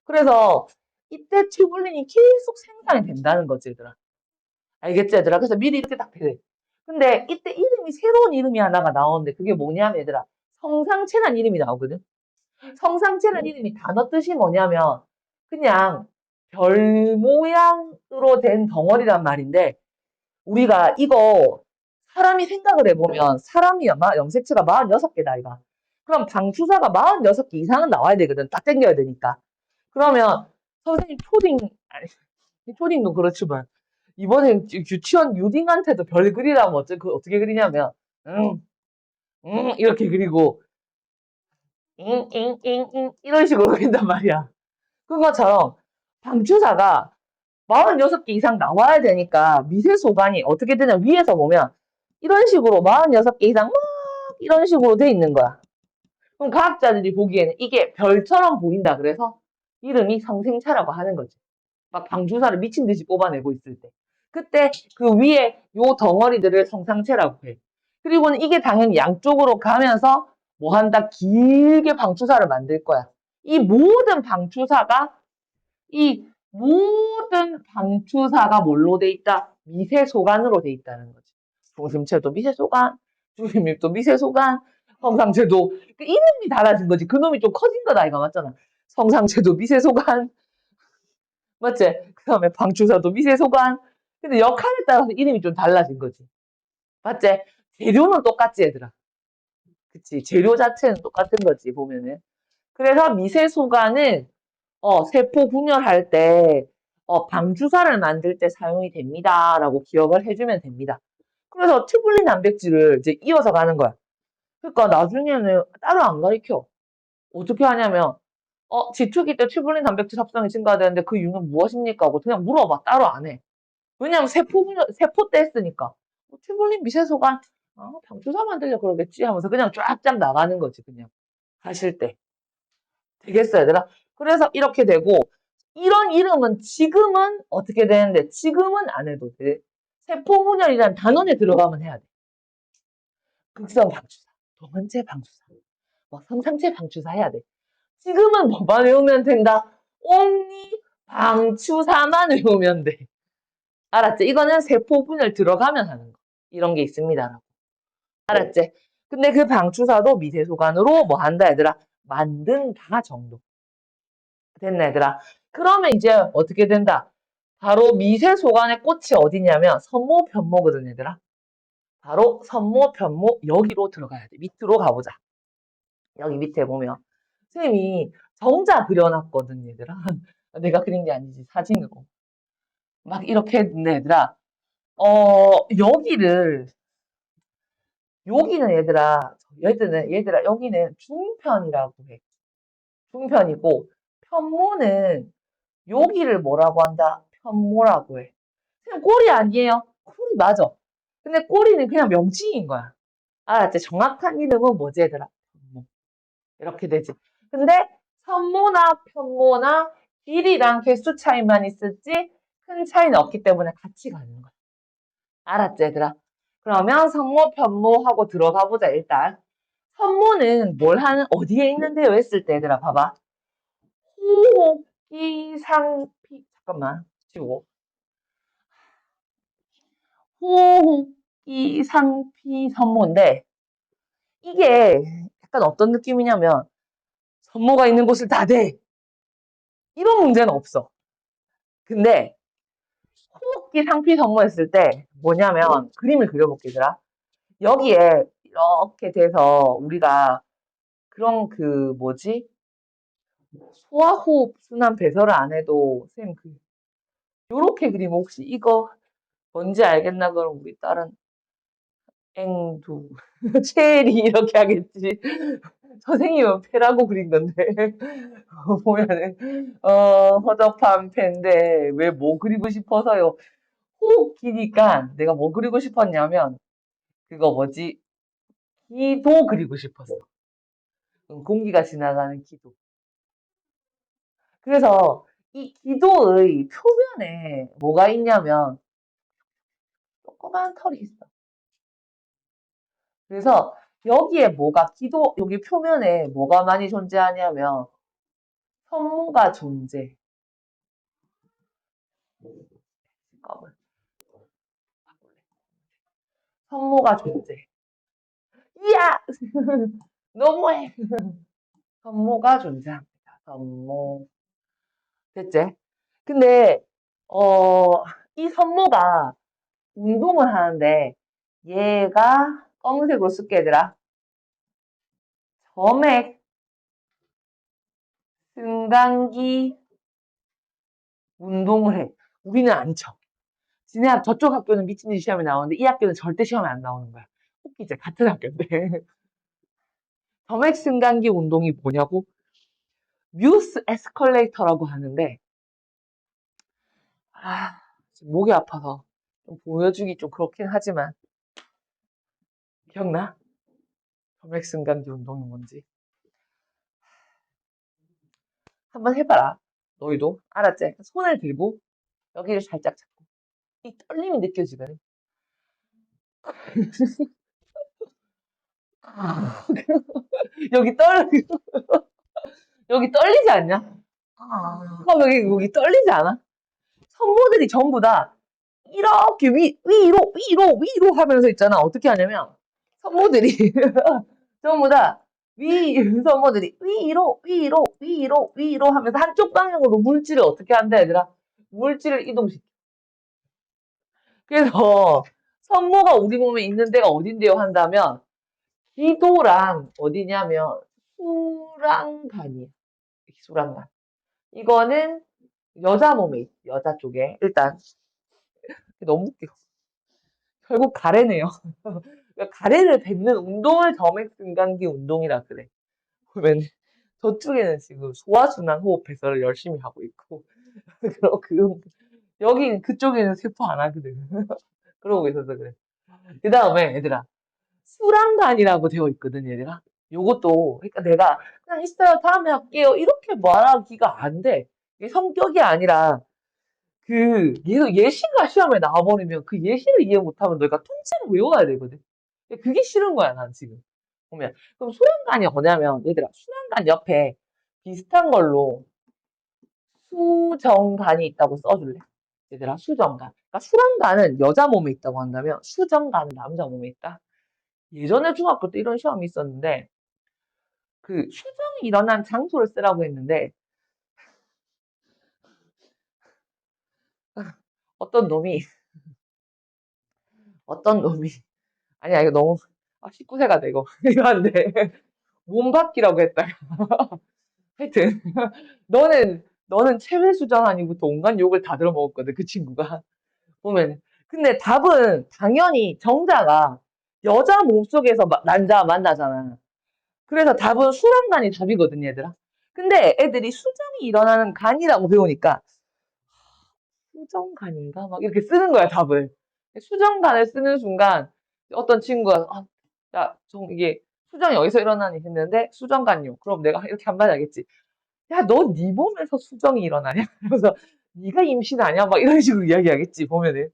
그래서 이때 튜블린이 계속 생산이 된다는 거지, 얘들아. 알겠지, 얘들아? 그래서 미리 이렇게 딱 돼. 근데 이때 이름이, 새로운 이름이 하나가 나오는데 그게 뭐냐면, 얘들아. 성상체란 이름이 나오거든? 성상체란 이름이 단어 뜻이 뭐냐면, 그냥 별 모양으로 된 덩어리란 말인데, 우리가 이거 사람이 생각을 해보면 사람이 아마 염색체가 46개다 이가. 그럼 방추사가 46개 이상은 나와야 되거든. 딱 당겨야 되니까. 그러면 선생님 초딩 아니 초딩도 그렇지만 이번에 유치원 유딩한테도 별 그리라면 어떻게 그리냐면 응, 응 이렇게 그리고 응, 응, 응, 응 이런 식으로 그린단 말이야. 그것처럼 방추사가 46개 이상 나와야 되니까 미세소관이 어떻게 되냐 위에서 보면 이런 식으로 46개 이상 막 이런 식으로 돼 있는 거야. 그럼 과학자들이 보기에는 이게 별처럼 보인다 그래서 이름이 성생차라고 하는 거지. 막 방주사를 미친 듯이 뽑아내고 있을 때. 그때 그 위에 요 덩어리들을 성상체라고 해. 그리고는 이게 당연히 양쪽으로 가면서 뭐 한다? 길게 방추사를 만들 거야. 이 모든 방추사가 이 모든 방추사가 뭘로 돼 있다? 미세소관으로 돼 있다는 거지. 중심체도 미세소관, 중심입도 미세소관, 성상체도 그 이름이 달라진 거지. 그놈이 좀 커진 거다 이거 맞잖아. 성상체도 미세소관, 맞지? 그 다음에 방추사도 미세소관. 근데 역할에 따라서 이름이 좀 달라진 거지. 맞지? 재료는 똑같지 얘들아. 그치? 재료 자체는 똑같은 거지 보면은. 그래서 미세소관은 세포 분열할 때, 방주사를 만들 때 사용이 됩니다. 라고 기억을 해주면 됩니다. 그래서 튜블린 단백질을 이제 이어서 가는 거야. 그러니까 나중에는 따로 안 가르쳐. 어떻게 하냐면, 지투기 때 튜블린 단백질 합성이 증가되는데 그 이유는 무엇입니까? 하고 그냥 물어봐. 따로 안 해. 왜냐면 세포 때 했으니까. 튜블린 미세소관, 방주사 만들려 그러겠지 하면서 그냥 쫙쫙 나가는 거지, 그냥. 하실 때. 되겠어, 얘들아? 그래서 이렇게 되고, 이런 이름은 지금은 어떻게 되는데, 지금은 안 해도 돼. 세포분열이란 단원에 들어가면 해야 돼. 극성 방추사, 두 번째 방추사, 뭐 성상체 방추사 해야 돼. 지금은 뭐만 외우면 된다? 옴니 방추사만 외우면 돼. 알았지? 이거는 세포분열 들어가면 하는 거. 이런 게 있습니다. 알았지? 근데 그 방추사도 미세소관으로 뭐 한다, 얘들아? 만든다 정도. 됐네, 얘들아. 그러면 이제 어떻게 된다? 바로 미세소관의 꽃이 어디냐면 선모, 편모거든, 얘들아. 바로 선모, 편모 여기로 들어가야 돼. 밑으로 가보자. 여기 밑에 보면 선생님이 정자 그려놨거든, 얘들아. 내가 그린 게 아니지, 사진으로. 막 이렇게 했네, 얘들아. 여기를, 여기는 얘들아, 여기는 중편이라고 해. 중편이고, 편모는 여기를 뭐라고 한다? 편모라고 해. 그냥 꼬리 아니에요? 꼬리 맞아. 근데 꼬리는 그냥 명칭인 거야. 알았지? 정확한 이름은 뭐지, 얘들아? 편모. 이렇게 되지. 근데 선모나 편모나 길이랑 개수 차이만 있을지 큰 차이는 없기 때문에 같이 가는 거야. 알았지, 얘들아? 그러면 선모, 편모 하고 들어가 보자, 일단. 선모는 어디에 있는데요? 했을 때, 얘들아, 봐봐. 호흡기상피, 잠깐만, 지우고. 호흡기상피선모인데, 이게 약간 어떤 느낌이냐면, 선모가 있는 곳을 다 대. 이런 문제는 없어. 근데, 호흡기상피선모 했을 때, 뭐냐면, 그림을 그려볼게, 얘들아. 여기에 이렇게 돼서, 우리가, 그런 뭐지? 소화호흡 순환 배설을 안 해도, 선생님, 요렇게 그리면 혹시 이거 뭔지 알겠나? 그럼 우리 딸은 앵두, 체리 이렇게 하겠지. 선생님은 패라고 그린 건데 보면은 허접한 패인데 왜 뭐 그리고 싶어서요. 호흡 기니까 내가 뭐 그리고 싶었냐면 그거 뭐지? 기도 그리고 싶었어. 공기가 지나가는 기도. 그래서 이 기도의 표면에 뭐가 있냐면 조그만 털이 있어. 그래서 여기에 여기 표면에 뭐가 많이 존재하냐면 성모가 존재. 잠깐만. 선모가 존재. 이야! 너무해. 선모가 존재합니다. 선모. 됐지? 근데, 이 선모가 운동을 하는데, 얘가 검은색으로 쓸게, 얘들아. 점액, 승강기, 운동을 해. 우리는 안 쳐. 지네 저쪽 학교는 미친 듯이 시험이 나오는데, 이 학교는 절대 시험에 안 나오는 거야. 웃기지? 같은 학교인데. 점액 승강기 운동이 뭐냐고? 뮤스 에스컬레이터라고 하는데, 지금 목이 아파서 좀 보여주기 좀 그렇긴 하지만, 기억나? 점액 승강기 운동이 뭔지. 한번 해봐라. 너희도. 알았지? 손을 들고, 여기를 살짝 잡고. 이 떨림이 느껴지거든. 여기 여기 떨리지 않냐? 그럼 여기 떨리지 않아? 선모들이 전부 다 이렇게 위로 하면서 있잖아. 어떻게 하냐면, 선모들이, 전부 다 선모들이 위로 하면서 한쪽 방향으로 물질을 어떻게 한다, 얘들아? 물질을 이동시켜. 그래서, 선모가 우리 몸에 있는 데가 어딘데요? 한다면, 기도랑 어디냐면, 수랑간이야. 수랑간. 이거는 여자 몸에 있어. 여자 쪽에. 일단, 너무 웃겨. 결국 가래네요. 그러니까 가래를 뱉는 운동을 점액승강기 운동이라 그래. 보면 저쪽에는 지금 소화순환 호흡 배설을 열심히 하고 있고 그리고 여기 그쪽에는 세포 안 하거든. 그러고 있어서 그래. 그 다음에 얘들아 수랑간이라고 되어 있거든 얘들아. 요것도 그러니까 내가 그냥 있어요 다음에 할게요 이렇게 말하기가 안 돼. 이게 성격이 아니라 예시가 시험에 나와버리면 그 예시를 이해 못하면 너희가 통째로 외워야 되거든. 그게 싫은 거야, 난 지금. 보면. 그럼 수련관이 뭐냐면, 얘들아, 수련관 옆에 비슷한 걸로 수정관이 있다고 써줄래? 얘들아, 수정관. 그러니까 수련관은 여자 몸에 있다고 한다면, 수정관은 남자 몸에 있다. 예전에 중학교 때 이런 시험이 있었는데, 그 수정이 일어난 장소를 쓰라고 했는데, 어떤 놈이, 어떤 놈이, 아니야, 이거 너무, 19세가 되고, 이거 안 돼. 몸바뀌라고 했다. 하여튼, 너는 체외 수정 아니부터 온갖 욕을 다 들어먹었거든, 그 친구가. 보면. 근데 답은 당연히 정자가 여자 몸속에서 남자 만나잖아. 그래서 답은 수랑간이 답이거든, 얘들아. 근데 애들이 수정이 일어나는 간이라고 배우니까 수정간인가? 막 이렇게 쓰는 거야, 답을. 수정간을 쓰는 순간 어떤 친구가 야, 이게 수정이 어디서 일어나니 했는데 수정간요. 그럼 내가 이렇게 한마디 하겠지. 야, 너 네 몸에서 수정이 일어나냐? 그래서 네가 임신 아니야? 막 이런 식으로 이야기하겠지, 보면은.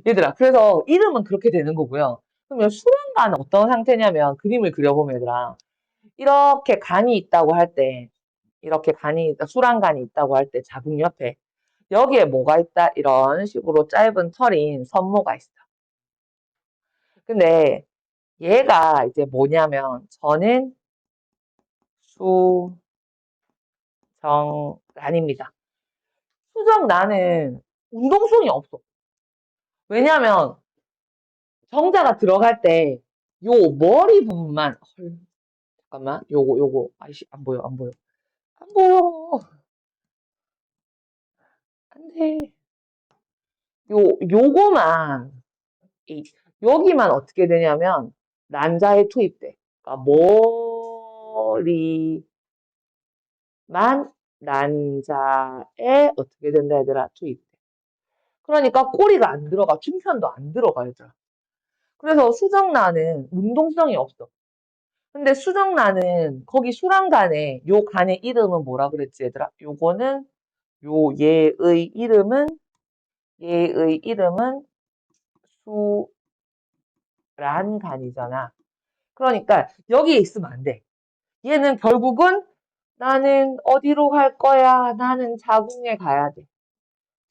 얘들아, 그래서 이름은 그렇게 되는 거고요. 그러면 수란간은 어떤 상태냐면 그림을 그려보면 얘들아, 이렇게 간이 있다고 할 때, 수란간이 있다고 할 때 자궁 옆에 여기에 뭐가 있다? 이런 식으로 짧은 털인 선모가 있어. 근데 얘가 이제 뭐냐면 저는 수정란입니다. 수정란은 운동성이 없어. 왜냐면 정자가 들어갈 때 요 머리 부분만 잠깐만 요거 아이씨 안 보여 안 보여 안돼 요거만 여기만 어떻게 되냐면 난자에 투입돼. 그러니까 머리만 난자에 어떻게 된다 얘들아 투입돼. 그러니까 꼬리가 안 들어가 춘편도 안 들어가 얘들아. 그래서 수정란은 운동성이 없어. 근데 수정란은 거기 수랑간에 요 간의 이름은 뭐라 그랬지 얘들아? 얘의 이름은 수란간이잖아. 그러니까 여기에 있으면 안 돼. 얘는 결국은 나는 어디로 갈 거야? 나는 자궁에 가야 돼.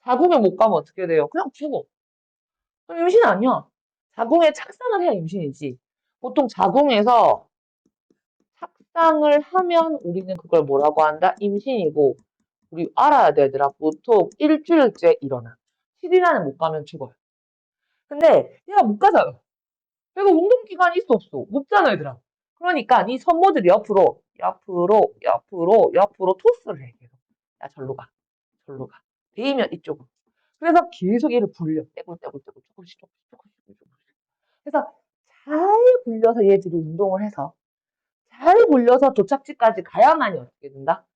자궁에 못 가면 어떻게 돼요? 그냥 죽어. 그럼 임신 아니야. 자궁에 착상을 해야 임신이지. 보통 자궁에서 착상을 하면 우리는 그걸 뭐라고 한다? 임신이고, 우리 알아야 되더라. 보통 일주일째 일어나. 7일 안에 못 가면 죽어요. 근데 얘가 못 가잖아. 얘가 운동기간이 있어 없어? 없잖아 얘들아. 그러니까 이 산모들이 옆으로 토스를 해 계속. 야 절로 가. 절로 가. 데이면 이쪽으로. 그래서 계속 얘를 굴려. 떼굴떼굴떼굴 조금씩. 그래서 잘 굴려서 얘들이 운동을 해서 잘 굴려서 도착지까지 가야만이 어떻게 된다?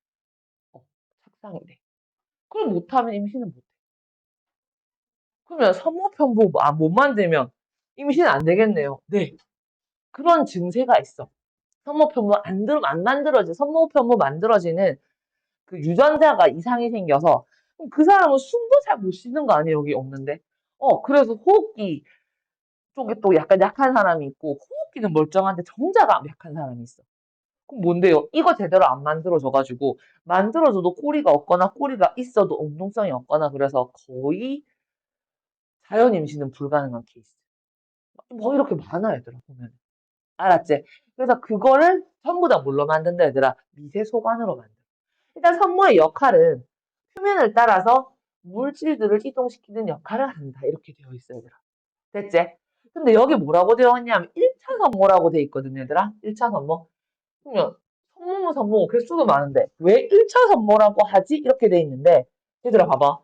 착상이 돼. 그걸 못하면 임신은 못해. 그러면 산모편보 못 만들면 임신 안 되겠네요. 네. 그런 증세가 있어. 산모편보 안 만들어지, 산모편보 만들어지는 그 유전자가 이상이 생겨서 그럼 그 사람은 숨도 잘 못 쉬는 거 아니에요? 여기 없는데. 그래서 호흡기 쪽에 또 약간 약한 사람이 있고 호흡기는 멀쩡한데 정자가 약한 사람이 있어. 그럼 뭔데요? 이거 제대로 안 만들어져가지고 만들어져도 꼬리가 없거나 꼬리가 있어도 운동성이 없거나 그래서 거의 자연 임신은 불가능한 케이스. 뭐 이렇게 많아 얘들아 보면. 알았지? 그래서 그거를 전부 다 뭘로 만든다 얘들아? 미세 소관으로 만든다. 일단 산모의 역할은 표면을 따라서 물질들을 이동시키는 역할을 한다. 이렇게 되어 있어요, 얘들아. 됐지? 근데 여기 뭐라고 되어 있냐면 1차 산모라고 되어 있거든요, 얘들아. 1차 산모. 그러면 산모 개수도 많은데 왜 1차 산모라고 하지? 이렇게 되어 있는데 얘들아 봐봐.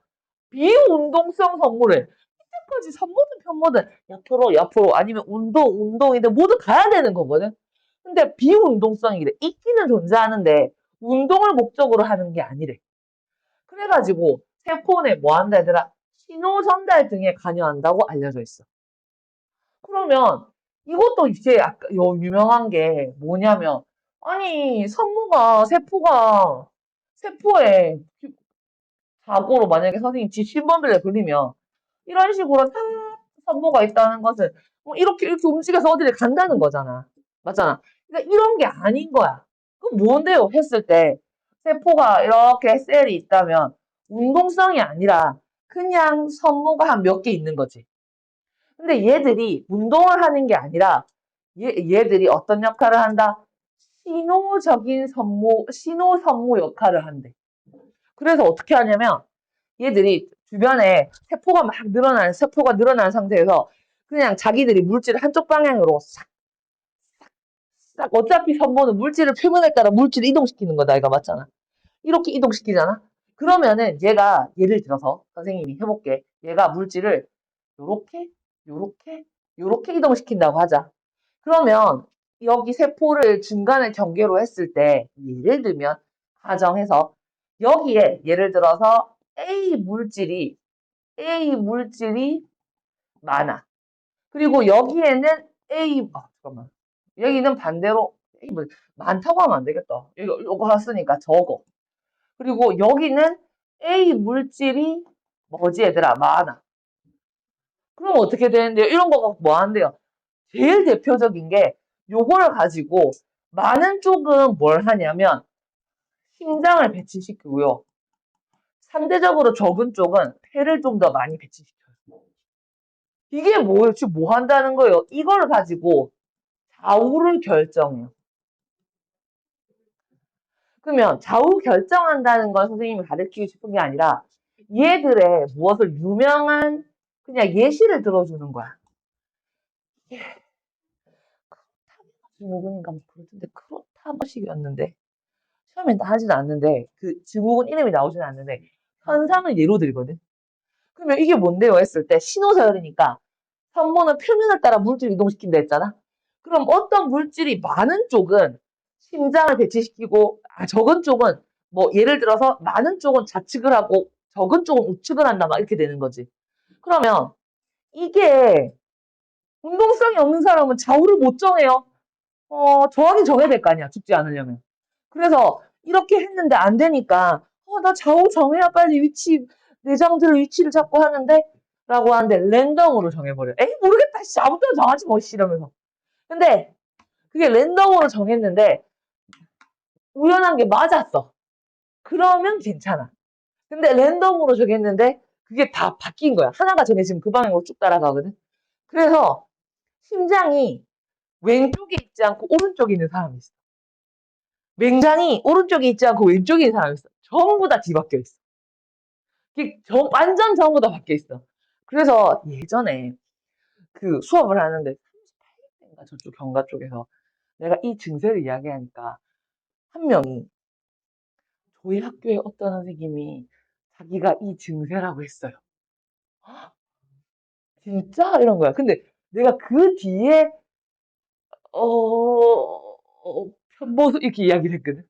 비운동성 산모를 이때까지 산모든 편모든 옆으로 아니면 운동인데 모두 가야 되는 거거든. 근데 비운동성이래. 있기는 존재하는데 운동을 목적으로 하는 게 아니래. 그래가지고 세포내 뭐 한다 얘들아? 신호 전달 등에 관여한다고 알려져 있어. 그러면 이것도 이제 약간 유명한 게 뭐냐면 아니 세포에 사고로 만약에 선생님 집신범죄에 걸리면 이런 식으로 산모가 있다는 것은 뭐 이렇게 움직여서 어디를 간다는 거잖아. 맞잖아. 그러니까 이런 게 아닌 거야. 그럼 뭔데요? 했을 때 세포가 이렇게 셀이 있다면 운동성이 아니라 그냥 산모가 한 몇 개 있는 거지. 근데 얘들이 운동을 하는 게 아니라 얘들이 어떤 역할을 한다? 신호 선모 역할을 한대. 그래서 어떻게 하냐면 얘들이 주변에 세포가 늘어난 상태에서 그냥 자기들이 물질을 한쪽 방향으로 싹 어차피 선모는 물질을 표면에 따라 물질을 이동시키는 거다. 이거 맞잖아. 이렇게 이동시키잖아. 그러면은 얘가 예를 들어서 선생님이 해볼게. 얘가 물질을 요렇게 요렇게 요렇게 이동시킨다고 하자. 그러면 여기 세포를 중간에 경계로 했을 때 예를 들면 가정해서 여기에 예를 들어서 A 물질이 많아. 그리고 여기에는 잠깐만. 여기는 반대로 많다고 하면 안 되겠다. 이거 했으니까 적어. 그리고 여기는 A 물질이 뭐지 얘들아? 많아. 그럼 어떻게 되는데요? 이런 거가 뭐 한대요? 제일 대표적인 게 요거를 가지고 많은 쪽은 뭘 하냐면 심장을 배치시키고요. 상대적으로 적은 쪽은 폐를 좀 더 많이 배치시켜요. 이게 뭐예요? 지금 뭐 한다는 거예요? 이걸 가지고 좌우를 결정해요. 그러면 좌우 결정한다는 건 선생님이 가르치고 싶은 게 아니라 얘들의 무엇을 유명한 그냥 예시를 들어주는 거야. 증후군인가 뭐 그러던데 그렇다 뭐식이었는데 처음엔 다 하진 않는데 그 증후군 이름이 나오진 않는데 현상을 예로 들거든. 그러면 이게 뭔데요? 했을 때 신호서열이니까 산모는 표면을 따라 물질 이동시킨다 했잖아. 그럼 어떤 물질이 많은 쪽은 심장을 배치시키고 적은 쪽은 뭐 예를 들어서 많은 쪽은 좌측을 하고 적은 쪽은 우측을 한다 막 이렇게 되는 거지. 그러면 이게 운동성이 없는 사람은 좌우를 못 정해요. 정하긴 정해야 될 거 아니야. 죽지 않으려면. 그래서 이렇게 했는데 안 되니까 나 좌우 정해야 빨리 내장들 위치를 잡고 하는데 라고 하는데 랜덤으로 정해버려. 에이 모르겠다. 씨, 아무데나 정하지 뭐 씨, 이러면서. 근데 그게 랜덤으로 정했는데 우연한 게 맞았어. 그러면 괜찮아. 근데 랜덤으로 정했는데 그게 다 바뀐 거야. 하나가 정해지면 그 방향으로 쭉 따라가거든. 그래서 심장이 왼쪽에 있지 않고 오른쪽에 있는 사람이 있어. 맹장이 오른쪽에 있지 않고 왼쪽에 있는 사람이 있어. 전부 다 뒤바뀌어 있어. 완전 전부 다 바뀌어 있어. 그래서 예전에 그 수업을 하는데 38년인가 저쪽 경가 쪽에서 내가 이 증세를 이야기하니까 한 명이 저희 학교에 어떤 선생님이 자기가 이 증세라고 했어요. 진짜? 이런 거야. 근데 내가 그 뒤에 편보수 이렇게 이야기를 했거든.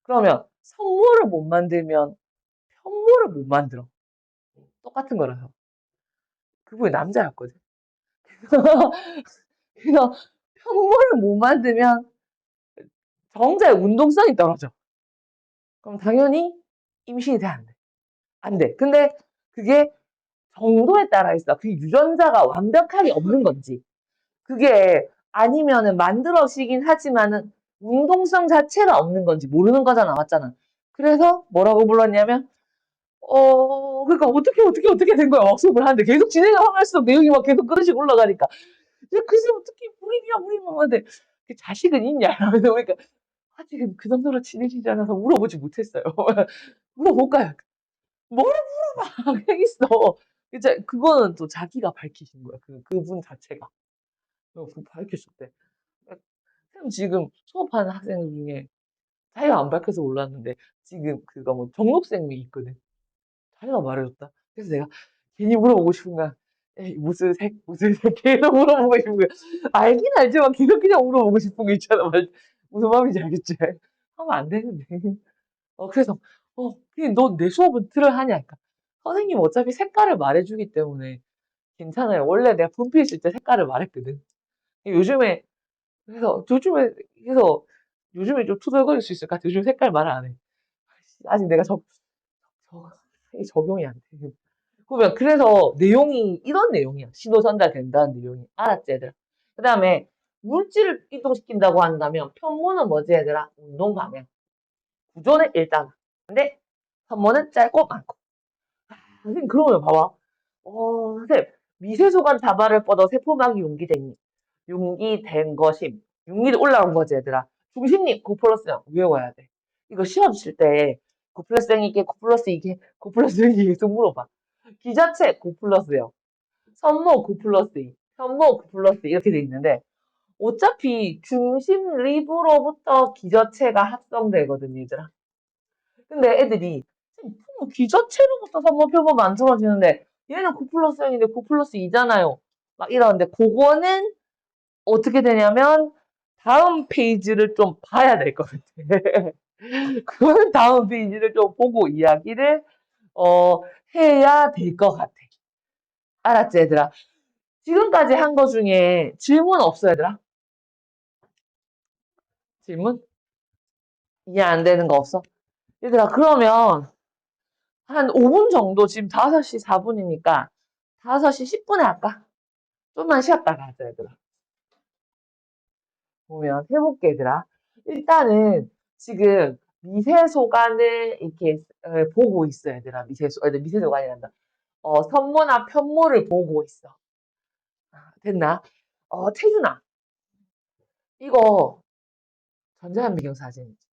그러면 성모를 못 만들면 편모를 못 만들어. 똑같은 거라서. 그분이 남자였거든. 그래서 편모를 못 만들면 정자의 운동성이 떨어져. 그럼 당연히 임신이 돼, 안 돼? 안 돼. 근데 그게 정도에 따라 있어. 그 유전자가 완벽하게 없는 건지. 그게 아니면은 만들어지긴 하지만은 운동성 자체가 없는 건지 모르는 거잖아. 맞잖아. 그래서 뭐라고 불렀냐면, 그러니까 어떻게 된 거야. 수업을 하는데 계속 진행을 할수록 내용이 막 계속 그릇이 올라가니까. 야, 글쎄, 어떻게 불임이야. 하는데, 자식은 있냐? 이러면서, 그러니까, 아직 그 정도로 친해지지 않아서 물어보지 못했어요. 물어볼까요? 뭐를 물어봐. 그냥 있어. 이제, 그거는 또 자기가 밝히신 거야. 그분 자체가. 밝히셨대. 쌤 지금 수업하는 학생 중에 자기가 안 밝혀서 몰랐는데, 지금 그거 뭐, 정록생이 있거든. 자기가 말해줬다. 그래서 내가 괜히 물어보고 싶은 거야. 에이, 무슨 색, 계속 물어보고 싶은 거야. 알긴 알지만 계속 그냥 물어보고 싶은 거 있잖아. 무슨 마음인지 알겠지? 하면 안 되는데. 그래서, 그냥 너 내 수업은 들어야 하냐? 그러니까, 선생님 어차피 색깔을 말해주기 때문에 괜찮아요. 원래 내가 분필 쓸 때 색깔을 말했거든. 요즘에, 그래서 요즘에 좀 투덜거릴 수 있을 것 같아. 요즘 색깔 말 안 해. 아직 내가 이게 적용이 안 돼. 보면 그래서 내용이 이런 내용이야. 신호 전달된다는 내용이. 알았지, 얘들아? 그 다음에 물질을 이동시킨다고 한다면 편모는 뭐지, 얘들아? 운동 방향. 구조는 일단. 근데 편모는 짧고 많고. 선생님, 그러면 봐봐. 선생님, 미세소간 다발을 뻗어 세포막이 용기된 것임. 용기도 올라온 거지, 얘들아. 중심님, 9 플러스 0 외워야 돼. 이거 시험 칠 때, 9 플러스 0 이게, 9 플러스 이게, 9 플러스 0 계속 물어봐. 기자체 9 플러스 0, 선모 9 플러스 2, 편모 9 플러스 2 이렇게 돼 있는데, 어차피 중심 리브로부터 기저체가 합성되거든, 얘들아. 근데 애들이 기저체로부터 선모표가 만들어지는데 얘는 9 플러스 0인데 9 플러스 2잖아요. 막 이러는데 그거는 어떻게 되냐면 다음 페이지를 좀 봐야 될 것 같아. 그거는 다음 페이지를 좀 보고 이야기를 어, 해야 될 것 같아. 알았지, 얘들아? 지금까지 한 거 중에 질문 없어, 얘들아? 질문? 이해 안 되는 거 없어? 얘들아, 그러면 한 5분 정도, 지금 5시 4분이니까 5시 10분에 할까? 좀만 쉬었다가 하자, 얘들아. 보면 해볼게, 얘들아. 일단은 지금 미세소관을 이렇게 보고 있어, 얘들아. 미세소관이란다. 선모나 편모를 보고 있어. 됐나? 태준아, 이거 전자현미경 사진이지.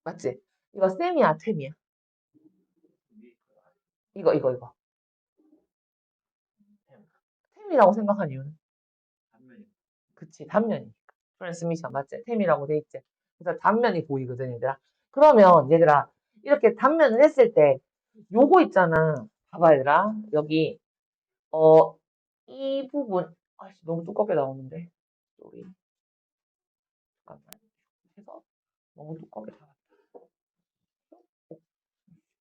맞지? 이거 쌤이야, 템이야? 이거. 템이라고 생각한 이유는? 그치, 단면이니까. 트랜스미션, 맞지? 템이라고 돼 있지. 그래서 단면이 보이거든, 얘들아. 그러면, 얘들아, 이렇게 단면을 했을 때, 요거 있잖아. 봐봐, 얘들아. 여기, 어, 이 부분, 아씨, 너무 두껍게 나오는데. 여기, 잠깐만. 해서, 너무 두껍게 나왔다.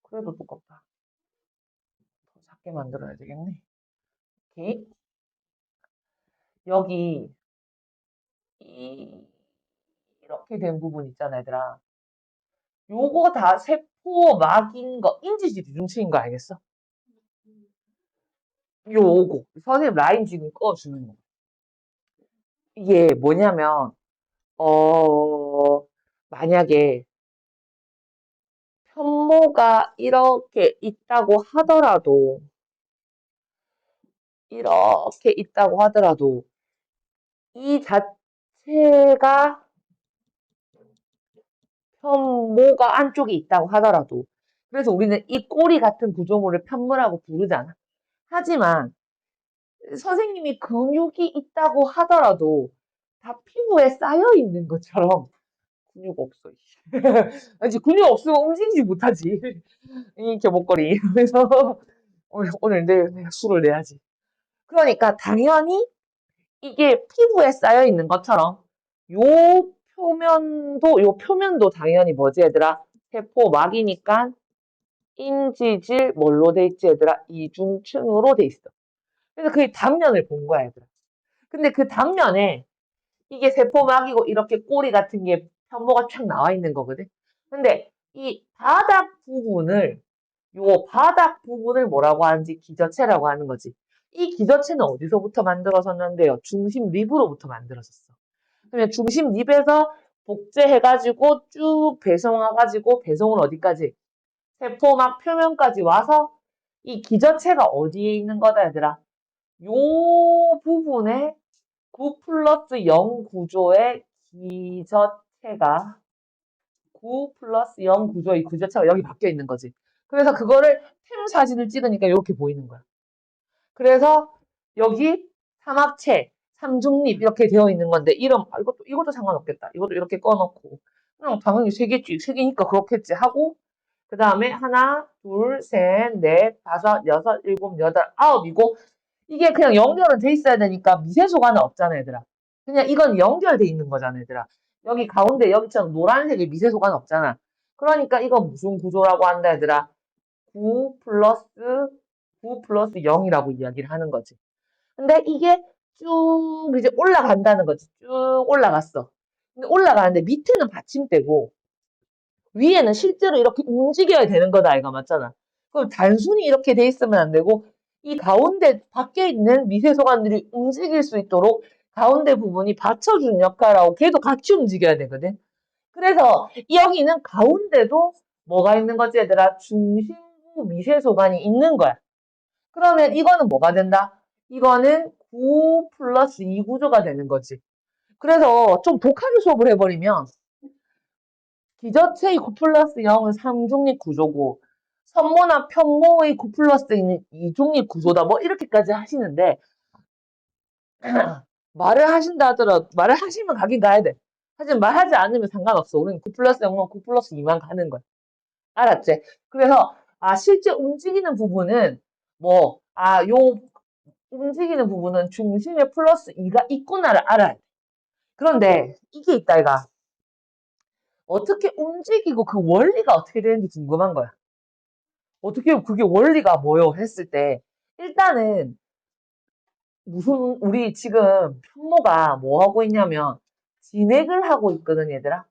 그래도 두껍다. 더 작게 만들어야 되겠네. 오케이. 여기, 이, 이렇게 된 부분 있잖아, 얘들아. 요거 다 세포막인 거, 인지지중층인 거 알겠어? 요거. 선생님 라인 지금 꺼주는 거. 이게 뭐냐면, 어, 만약에 편모가 이렇게 있다고 하더라도, 이렇게 있다고 하더라도, 이 자체가 편모가 안쪽에 있다고 하더라도, 그래서 우리는 이 꼬리 같은 구조물을 편모라고 부르잖아. 하지만, 선생님이 근육이 있다고 하더라도, 다 피부에 쌓여 있는 것처럼, 근육 없어. 아니, 근육 없으면 움직이지 못하지. 이 겨목걸이. 그래서, 오늘 내가 술을 내야지. 그러니까, 당연히, 이게 피부에 쌓여 있는 것처럼 요 요 표면도 당연히 뭐지 얘들아? 세포막이니까 인지질 뭘로 돼 있지 얘들아? 이중층으로 돼 있어. 그래서 그 단면을 본 거야 얘들아. 근데 그 단면에 이게 세포막이고 이렇게 꼬리 같은 게 편모가 쫙 나와 있는 거거든. 근데 이 바닥 부분을 뭐라고 하는지 기저체라고 하는 거지. 이 기저체는 어디서부터 만들어졌는데요? 중심 립으로부터 만들어졌어. 그러면 중심 립에서 복제해가지고 쭉 배송해가지고 배송은 어디까지? 세포막 표면까지 와서 이 기저체가 어디에 있는 거다 얘들아? 요 부분에 9 플러스 0 구조의 기저체가 9 플러스 0 구조의 기저체가 여기 박혀 있는 거지. 그래서 그거를 템 사진을 찍으니까 이렇게 보이는 거야. 그래서 여기 삼합체, 삼중립 이렇게 되어 있는 건데 이름 이것도 상관없겠다. 이것도 이렇게 꺼놓고 그냥 당연히 세 개지. 세 개니까 그렇겠지 하고 그 다음에 하나, 둘, 셋, 넷, 다섯, 여섯, 일곱, 여덟, 아홉이고 이게 그냥 연결은 돼 있어야 되니까 미세소가는 없잖아 얘들아. 그냥 이건 연결돼 있는 거잖아 얘들아. 여기 가운데 여기처럼 노란색의 미세소가는 없잖아. 그러니까 이건 무슨 구조라고 한다 얘들아. 9 플러스 9 플러스 0이라고 이야기를 하는 거지. 근데 이게 쭉 이제 올라간다는 거지. 쭉 올라갔어. 근데 올라가는데 밑에는 받침대고 위에는 실제로 이렇게 움직여야 되는 거다 이거 맞잖아. 그럼 단순히 이렇게 돼 있으면 안 되고 이 가운데 밖에 있는 미세 소관들이 움직일 수 있도록 가운데 부분이 받쳐주는 역할하고 걔도 같이 움직여야 되거든. 그래서 여기는 가운데도 뭐가 있는 거지 얘들아? 중심부 미세 소관이 있는 거야. 그러면 이거는 뭐가 된다? 이거는 9 플러스 2 구조가 되는 거지. 그래서 좀 독하게 수업을 해버리면 기저체의 9 플러스 0은 3중립 구조고 선모나 편모의 9 플러스 2는 2중립 구조다. 뭐 이렇게까지 하시는데 말을 하시면 가긴 가야 돼. 하지만 말하지 않으면 상관없어. 우리는 9 플러스 0만 9 플러스 2만 가는 거야. 알았지? 그래서 실제 움직이는 부분은 요 움직이는 부분은 중심에 플러스 2가 있구나를 알아야 돼. 그런데 이게 있다 이가 어떻게 움직이고 그 원리가 어떻게 되는지 궁금한 거야. 어떻게 그게 원리가 뭐요? 했을 때 일단은 우리 지금 편모가 뭐 하고 있냐면 진액을 하고 있거든 얘들아.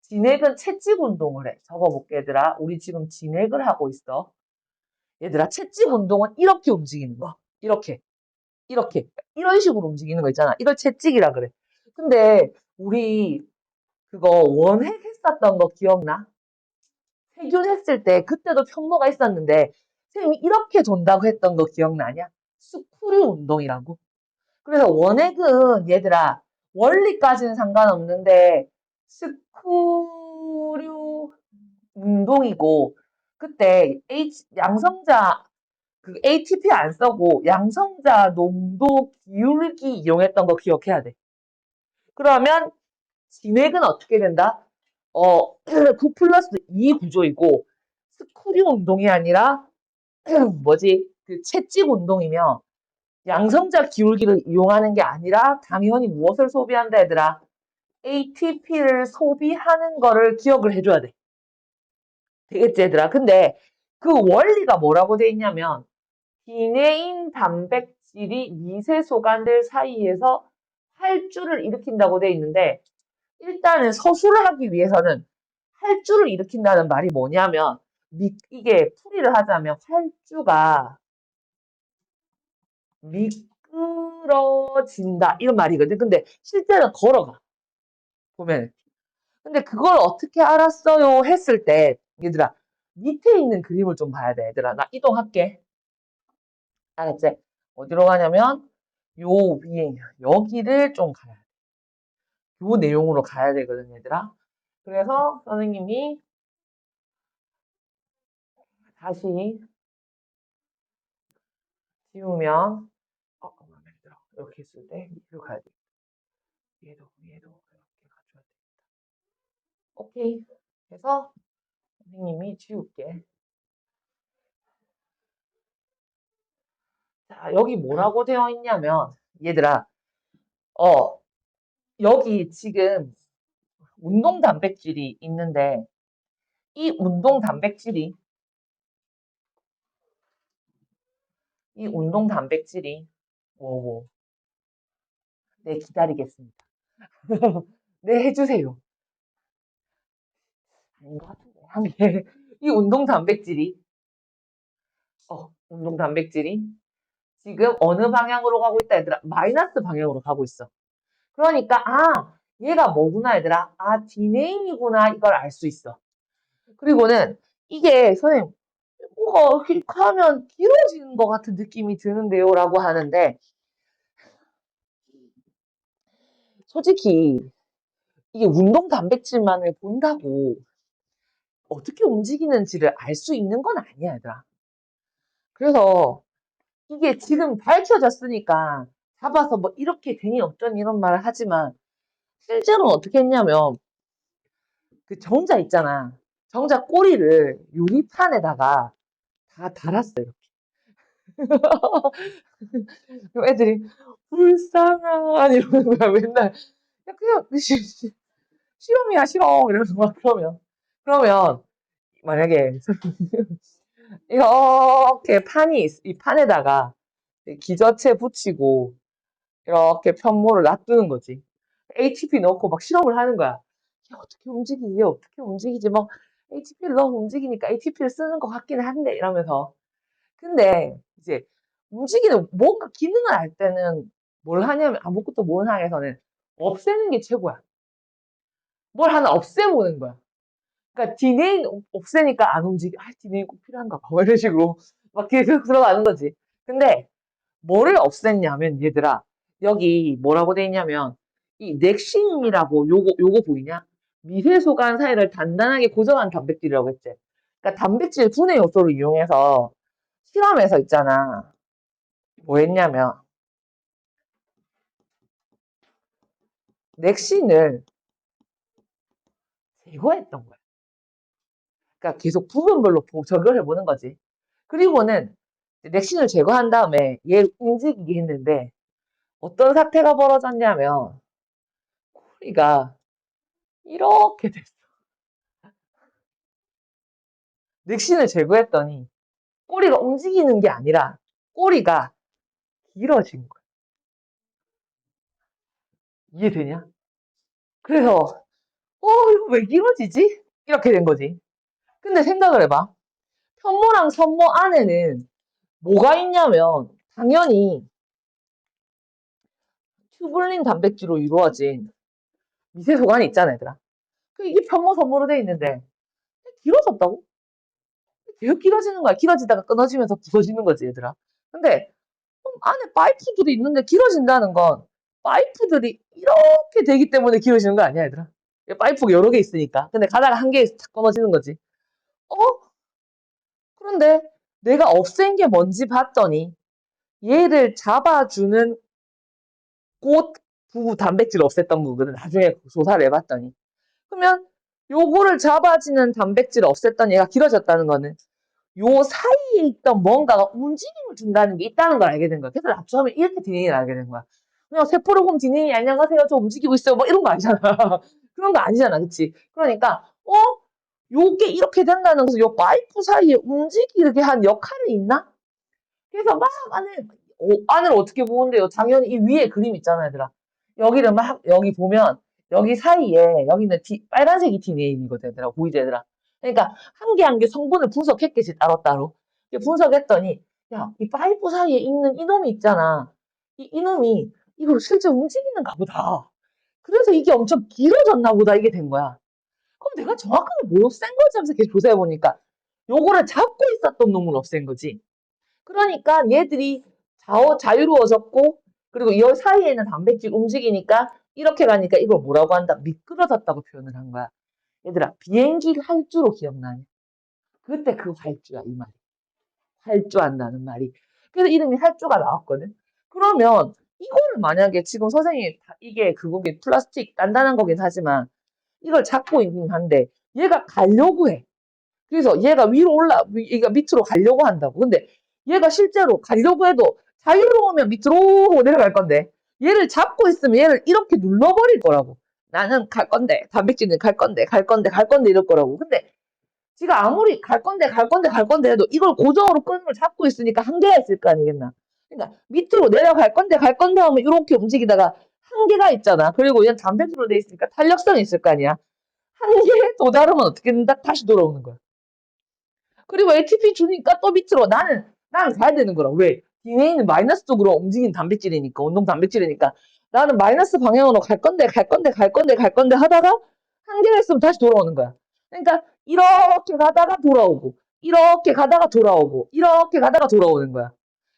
진액은 채찍 운동을 해. 적어볼게 얘들아. 우리 지금 진액을 하고 있어. 얘들아 채찍 운동은 이렇게 움직이는 거. 이렇게 이런 식으로 움직이는 거 있잖아. 이걸 채찍이라 그래. 근데 우리 그거 원핵 했었던 거 기억나? 세균했을 때 그때도 편모가 있었는데 선생님이 이렇게 돈다고 했던 거 기억나냐? 스크류 운동이라고. 그래서 원액은 얘들아 원리까지는 상관없는데 스크류 운동이고 그때 양성자 그 ATP 안 써고 양성자 농도 기울기 이용했던 거 기억해야 돼. 그러면 진액은 어떻게 된다? 9 플러스 2 구조이고 스크류 운동이 아니라 그 채찍 운동이며 양성자 기울기를 이용하는 게 아니라 당연히 무엇을 소비한다 얘들아? ATP를 소비하는 거를 기억을 해줘야 돼. 되겠지 얘들아? 근데 그 원리가 뭐라고 돼 있냐면 비내인 단백질이 미세 소관들 사이에서 활주를 일으킨다고 돼 있는데 일단은 서술을 하기 위해서는 활주를 일으킨다는 말이 뭐냐면 이게 풀이를 하자면 활주가 미끄러진다 이런 말이거든. 근데 실제는 걸어가 보면. 근데 그걸 어떻게 알았어요 했을 때 얘들아 밑에 있는 그림을 좀 봐야 돼, 얘들아. 나 이동할게. 알았지? 어디로 가냐면 요 위에 여기를 좀 가야 돼. 요 내용으로 가야 되거든, 얘들아. 그래서 선생님이 다시 지우면 마음에 들어. 이렇게 했을 때 위로 가야 돼. 얘도 이렇게 가져야 돼. 오케이. 그래서 선생님이 지울게. 자, 여기 뭐라고 되어 있냐면 얘들아, 어, 여기 지금 운동 단백질이 있는데 이 운동 단백질이 뭐, 네, 기다리겠습니다. 네, 해주세요. 아닌 것 같은데. 한 개. 이 운동 단백질이 지금 어느 방향으로 가고 있다, 얘들아? 마이너스 방향으로 가고 있어. 그러니까, 얘가 뭐구나, 얘들아? 디네인이구나, 이걸 알 수 있어. 그리고는 이게, 선생님, 뭐가 이렇게 하면 길어지는 것 같은 느낌이 드는데요? 라고 하는데, 솔직히, 이게 운동 단백질만을 본다고 어떻게 움직이는지를 알 수 있는 건 아니야, 얘들아. 그래서 이게 지금 밝혀졌으니까 잡아서 뭐 이렇게 되니 어쩌니 이런 말을 하지만 실제로는 어떻게 했냐면 그 정자 있잖아. 정자 꼬리를 유리판에다가 다 달았어요. 그럼 애들이 불쌍한 이러는 거야 맨날. 야, 그냥 실험이야 실험 이러면서 막 그러면 만약에 이렇게 이 판에다가 기저체 붙이고 이렇게 편모를 놔두는 거지. ATP 넣고 막 실험을 하는 거야. 야, 어떻게 움직이지? 어떻게 움직이지? 막 ATP를 넣어 움직이니까 ATP를 쓰는 것 같기는 한데 이러면서. 근데 이제 움직이는 뭔가 기능을 알 때는 뭘 하냐면 아무것도 모르는 상황에서는 없애는 게 최고야. 뭘 하나 없애보는 거야. 그러니까 디네인 없애니까 안 움직여. 디네인 꼭 필요한가 봐. 뭐 이런 식으로 막 계속 들어가는 거지. 근데 뭐를 없앴냐면 얘들아 여기 뭐라고 돼 있냐면 이 넥신이라고 요거 보이냐? 미세소간 사이를 단단하게 고정한 단백질이라고 했지. 그러니까 단백질 분해 요소를 이용해서 실험에서 있잖아. 뭐 했냐면 넥신을 제거했던 거야. 그러니까 계속 부분별로 적용해 보는 거지. 그리고는 넥신을 제거한 다음에 얘를 움직이게 했는데 어떤 사태가 벌어졌냐면 꼬리가 이렇게 됐어. 넥신을 제거했더니 꼬리가 움직이는 게 아니라 꼬리가 길어진 거야. 이해되냐? 그래서 이거 왜 길어지지? 이렇게 된 거지. 근데 생각을 해봐. 편모랑 선모 안에는 뭐가 있냐면 당연히 튜블린 단백질로 이루어진 미세소관이 있잖아, 얘들아. 이게 편모, 선모로 돼 있는데 길어졌다고? 계속 길어지는 거야. 길어지다가 끊어지면서 부서지는 거지, 얘들아. 근데 안에 파이프들이 있는데 길어진다는 건 파이프들이 이렇게 되기 때문에 길어지는 거 아니야, 얘들아? 파이프가 여러 개 있으니까. 근데 가다가 한 개에서 탁 끊어지는 거지. 어? 그런데 내가 없앤 게 뭔지 봤더니 얘를 잡아주는 꽃 부부 단백질을 없앴던 거거든. 나중에 조사를 해봤더니. 그러면 요거를 잡아주는 단백질을 없앴던 얘가 길어졌다는 거는 요 사이에 있던 뭔가가 움직임을 준다는 게 있다는 걸 알게 된 거야. 그래서 납치하면 이렇게 디네이를 알게 된 거야. 그냥 세포를 보면 디네이 안녕하세요. 저 움직이고 있어요. 뭐 이런 거 아니잖아. 그런 거 아니잖아. 그치? 그러니까, 요게 이렇게 된다는 것은 요 파이프 사이에 움직이게 한 역할이 있나? 그래서 막 안을 어떻게 보는데요? 당연히 이 위에 그림 있잖아, 얘들아. 여기를 막, 여기 보면, 여기 사이에, 여기는 빨간색이 디네인이거든, 얘들아. 보이지, 얘들아? 그러니까, 한 개 한 개 성분을 분석했겠지, 따로따로. 분석했더니, 야, 이 파이프 사이에 있는 이놈이 있잖아. 이놈이, 이걸 실제 움직이는가 보다. 그래서 이게 엄청 길어졌나 보다, 이게 된 거야. 그럼 내가 정확하게 뭘 센 거지 하면서 계속 조사해보니까, 요거를 잡고 있었던 놈을 없앤 거지. 그러니까 얘들이 자유로워졌고, 그리고 이 사이에는 단백질 움직이니까 이렇게 가니까 이걸 뭐라고 한다? 미끄러졌다고 표현을 한 거야. 얘들아, 비행기 활주로 기억나냐? 그때 그 활주야, 이 말이. 활주한다는 말이. 그래서 이름이 활주가 나왔거든. 그러면 이거를 만약에 지금 선생님이 이게 그거긴 플라스틱 단단한 거긴 하지만 이걸 잡고 있긴 한데 얘가 가려고 해. 그래서 얘가 위로 얘가 밑으로 가려고 한다고. 근데 얘가 실제로 가려고 해도 자유로우면 밑으로 내려갈 건데 얘를 잡고 있으면 얘를 이렇게 눌러버릴 거라고. 나는 갈 건데, 단백질은 갈 건데, 갈 건데, 갈 건데 이럴 거라고. 근데 지가 아무리 갈 건데, 갈 건데, 갈 건데 해도 이걸 고정으로 끈을 잡고 있으니까 한계가 있을 거 아니겠나. 그러니까 밑으로 내려갈 건데, 갈 건데 하면 이렇게 움직이다가 한계가 있잖아. 그리고 얘는 단백질로 돼 있으니까 탄력성이 있을 거 아니야. 한계에 도달하면 어떻게 된다? 다시 돌아오는 거야. 그리고 ATP 주니까 또 밑으로 나는 가야 되는 거라. 왜? DNA는 마이너스 쪽으로 움직이는 단백질이니까, 운동 단백질이니까. 나는 마이너스 방향으로 갈 건데, 갈 건데, 갈 건데, 갈 건데 하다가 한계가 있으면 다시 돌아오는 거야. 그러니까 이렇게 가다가 돌아오고, 이렇게 가다가 돌아오고, 이렇게 가다가 돌아오는 거야.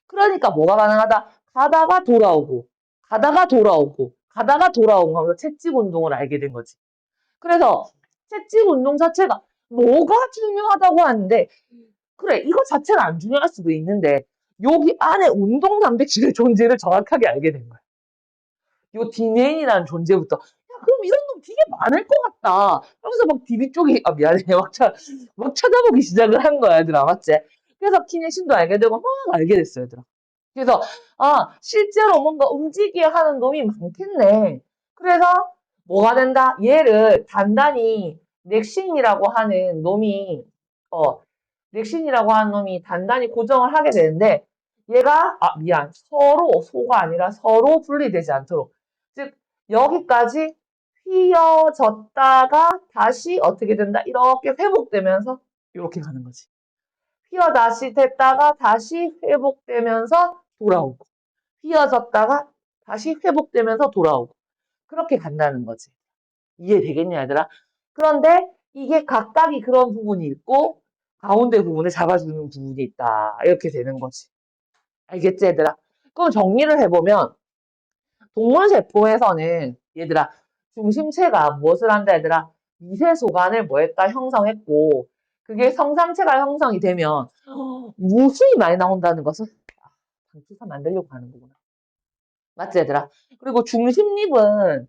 그러니까 뭐가 가능하다? 가다가 돌아오고, 가다가 돌아오고, 가다가 돌아오고 하면서 채찍 운동을 알게 된 거지. 그래서 채찍 운동 자체가 뭐가 중요하다고 하는데 그래 이거 자체가 안 중요할 수도 있는데 여기 안에 운동 단백질의 존재를 정확하게 알게 된 거야. 요 디네인이라는 존재부터 야 그럼 이런 놈 되게 많을 것 같다. 그러면서 막 DB 쪽이 미안해 막 찾아보기 시작을 한 거야 얘들아 맞지? 그래서 키네신도 알게 되고 막 알게 됐어 얘들아. 그래서 실제로 뭔가 움직여야 하는 놈이 많겠네. 그래서 뭐가 된다? 얘를 단단히 넥신이라고 하는 놈이 어 넥신이라고 하는 놈이 단단히 고정을 하게 되는데 얘가 미안 서로 소가 아니라 서로 분리되지 않도록 즉 여기까지 휘어졌다가 다시 어떻게 된다? 이렇게 회복되면서 이렇게 가는 거지. 휘어 다시 됐다가 다시 회복되면서 돌아오고 휘어졌다가 다시 회복되면서 돌아오고 그렇게 간다는 거지. 이해되겠냐 얘들아? 그런데 이게 각각이 그런 부분이 있고 가운데 부분을 잡아주는 부분이 있다. 이렇게 되는 거지. 알겠지 얘들아? 그럼 정리를 해보면 동물세포에서는 얘들아 중심체가 무엇을 한다 얘들아? 미세소관을 뭐 했다? 형성했고 그게 성상체가 형성이 되면 무수히 많이 나온다는 것은 방추사 만들려고 하는 거구나. 맞지 얘들아? 그리고 중심립은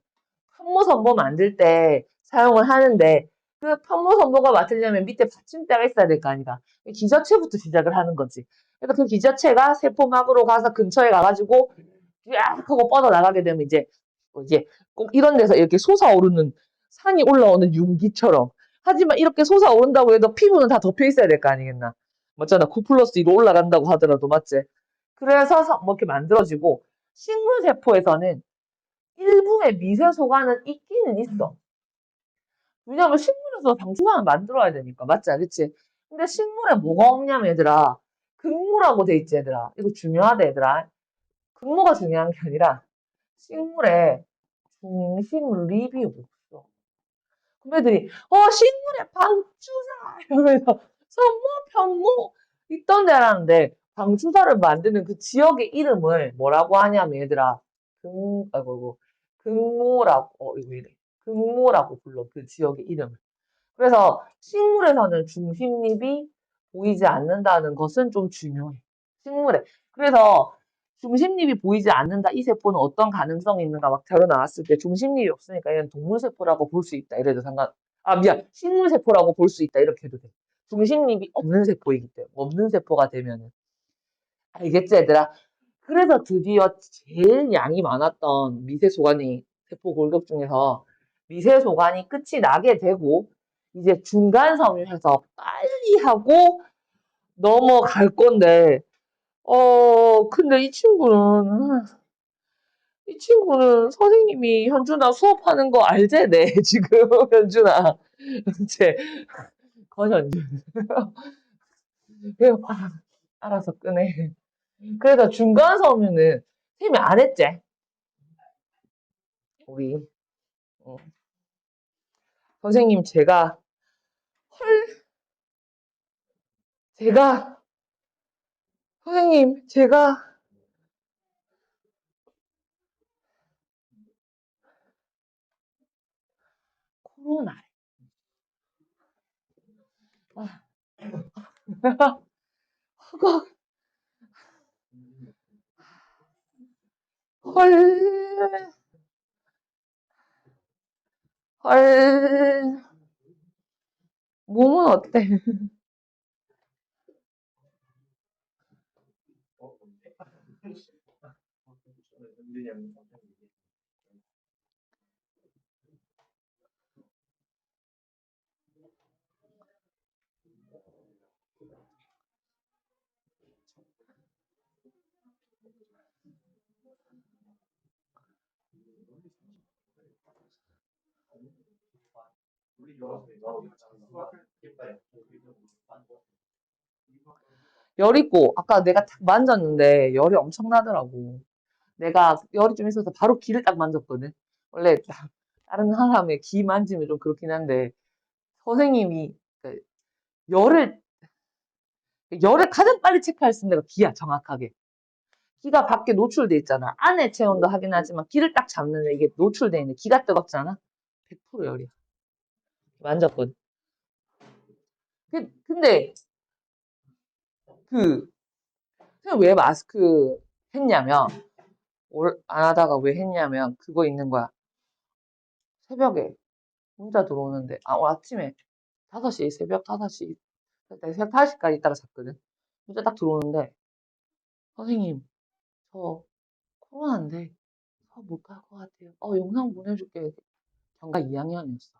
편모선보 만들 때 사용을 하는데 그 편모선보가 맡으려면 밑에 받침대가 있어야 될 거 아니까 기저체부터 시작을 하는 거지. 그래서 그 기저체가 세포막으로 가서 근처에 가가지고 쫙 하고 뻗어나가게 되면 이제 꼭 이런 데서 이렇게 솟아오르는 산이 올라오는 융기처럼 하지만 이렇게 솟아오른다고 해도 피부는 다 덮여 있어야 될 거 아니겠나. 맞잖아. 9 플러스 2로 올라간다고 하더라도 맞지? 그래서 뭐 이렇게 만들어지고 식물세포에서는 일부의 미세소관은 있기는 있어. 왜냐면 식물에서 방수산을 만들어야 되니까. 맞지? 그치? 근데 식물에 뭐가 없냐면 얘들아. 근무라고 돼 있지 얘들아. 이거 중요하다 얘들아. 근무가 중요한 게 아니라 식물에 중심립이 없어. 그럼 애들이 식물에 방추사 이러면서 선모 편모 있던 데라는데 방추사를 만드는 그 지역의 이름을 뭐라고 하냐면 얘들아 아이고 근모라고 이거 이래 근모라고 불러 그 지역의 이름을. 그래서 식물에서는 중심립이 보이지 않는다는 것은 좀 중요해. 식물에. 그래서 중심립이 보이지 않는다. 이 세포는 어떤 가능성이 있는가 막 자료 나왔을 때 중심립이 없으니까 얘는 동물세포라고 볼 수 있다. 이래도 미안. 식물세포라고 볼 수 있다. 이렇게 해도 돼. 중심립이 없는 세포이기 때문에. 없는 세포가 되면은. 알겠지, 얘들아? 그래서 드디어 제일 양이 많았던 미세소관이 세포 골격 중에서 미세소관이 끝이 나게 되고 이제 중간 섬유해서 빨리 하고 넘어갈 건데 근데 이 친구는 선생님이 현준아 수업하는 거 알제? 네, 지금 현준아. 제 권현준. 그래, 알아서 끄네. 그래서 중간 섬유는 선생님이 안 했지? 우리 어, 선생님 제가 제가, 선생님, 제가, 코로나. 아, 허걱, 헐, 헐, 몸은 어때? 열 있고, 아까 내가 딱 만졌는데 열이 엄청 나더라고. 내가 열이 좀 있어서 바로 귀를 딱 만졌거든. 원래 다른 사람의 귀 만지면 좀 그렇긴 한데, 선생님이 그 열을, 열을 가장 빨리 체크할 수 있는 데가 귀야, 정확하게. 귀가 밖에 노출돼 있잖아. 안에 체온도 하긴 하지만 귀를 딱 잡는데 이게 노출돼 있는 귀가 뜨겁잖아. 100% 열이야. 만졌거든. 근데 그, 그냥 왜 마스크 했냐면, 안 하다가 왜 했냐면, 그거 있는 거야. 새벽에 문자 들어오는데, 오늘 아침에 5시, 새벽 5시, 내가 새벽 5시까지 있다가 잤거든. 문자 딱 들어오는데, 선생님, 저 코로나인데, 저 못 갈 것 같아요. 영상 보내줄게. 경과 2학년이었어.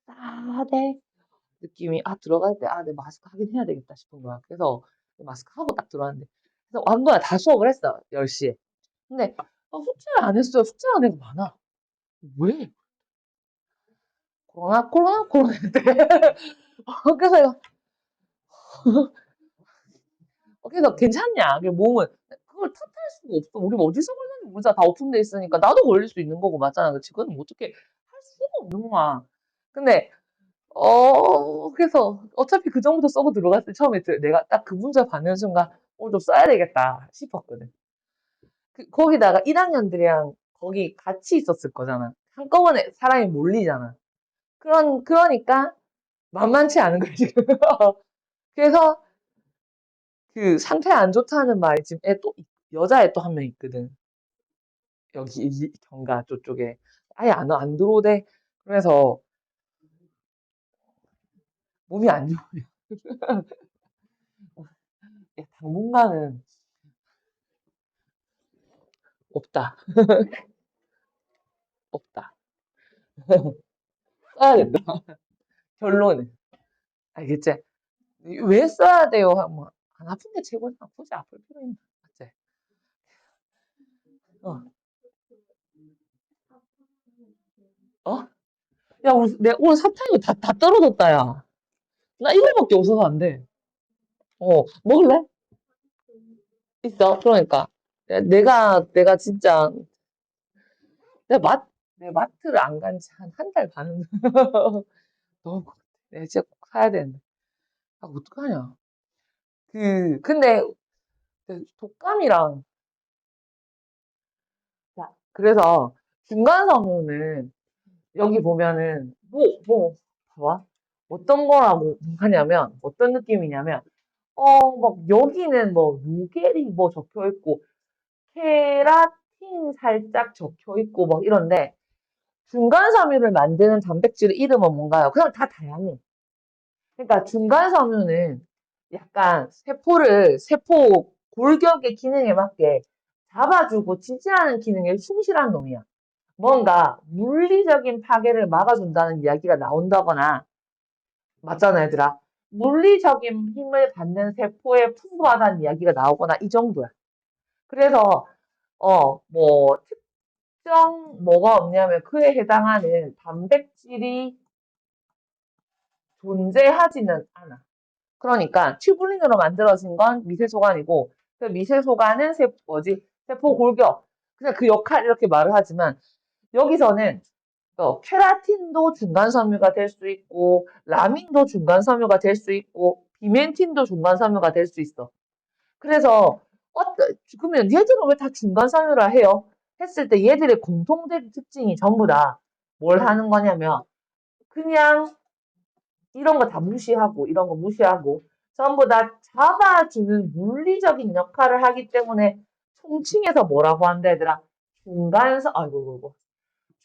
싸대 느낌이, 들어갈 때, 내 마스크 하긴 해야 되겠다 싶은 거야. 그래서 마스크 하고 딱 들어왔는데, 그래서 완 거야. 다 수업을 했어. 10시에. 근데, 숙제를 안 했어요. 숙제 안 해도 많아. 왜? 코로나 때. 그래서, 그래서 괜찮냐? 몸은. 그걸 탓할 수가 없어. 우리 어디서 걸렸는지 모르잖아. 다 오픈돼 있으니까. 나도 걸릴 수 있는 거고, 맞잖아. 그치? 그건 뭐 어떻게 할 수가 없는 거야. 근데, 그래서 어차피 그 정도 써고 들어갔을 때 처음에 내가 딱 그 문자 받는 순간, 좀 써야 되겠다 싶었거든. 거기다가 1학년들이랑 거기 같이 있었을 거잖아. 한꺼번에 사람이 몰리잖아. 그러니까 만만치 않은 거야, 지금. 그래서 그 상태 안 좋다는 말이 지금 여자애 또 한 명 있거든. 여기 이 경가 저쪽에. 아예 안 들어오대. 그래서 몸이 안 좋아. 당분간은 없다. 없다. 써야 된다. 결론은. 알겠지? 왜 써야 돼요? 뭐, 안 아픈 게 최고지. 굳이 아플 필요 있나? 맞지? 어. 어? 야, 오늘 사탕이 다 떨어졌다, 야. 나 이거밖에 없어서 안 돼. 먹을래? 있어. 그러니까. 내가 진짜, 내가 내 마트를 안 간지 한 달 반은 너무, 내가 진짜 꼭 사야 되는데. 어떡하냐. 근데, 독감이랑, 자, 그래서, 중간섬유는, 여기 보면은, 봐봐. 어떤 거라고 하냐면, 어떤 느낌이냐면, 막, 여기는 뭐, 루게리 뭐 적혀 있고, 케라틴 살짝 적혀 있고, 막 이런데, 중간섬유를 만드는 단백질 이름은 뭔가요? 그냥 다 다양해. 그러니까 중간섬유는 약간 세포 골격의 기능에 맞게 잡아주고 지지하는 기능에 충실한 놈이야. 뭔가 물리적인 파괴를 막아준다는 이야기가 나온다거나, 맞잖아, 얘들아. 물리적인 힘을 받는 세포에 풍부하다는 이야기가 나오거나 이 정도야. 그래서 뭐 특정 뭐가 없냐면 그에 해당하는 단백질이 존재하지는 않아. 그러니까 튜블린으로 만들어진 건 미세소관이고 그 미세소관은 세포 골격. 그냥 그 역할 이렇게 말을 하지만 여기서는 케라틴도 중간섬유가 될 수 있고 라민도 중간섬유가 될 수 있고 비멘틴도 중간섬유가 될 수 있어. 그래서 그러면 얘들은 왜 다 중간섬유라 해요? 했을 때 얘들의 공통된 특징이 전부 다 뭘 하는 거냐면 그냥 이런 거 다 무시하고 이런 거 무시하고 전부 다 잡아주는 물리적인 역할을 하기 때문에 총칭해서 뭐라고 한다 얘들아? 아이고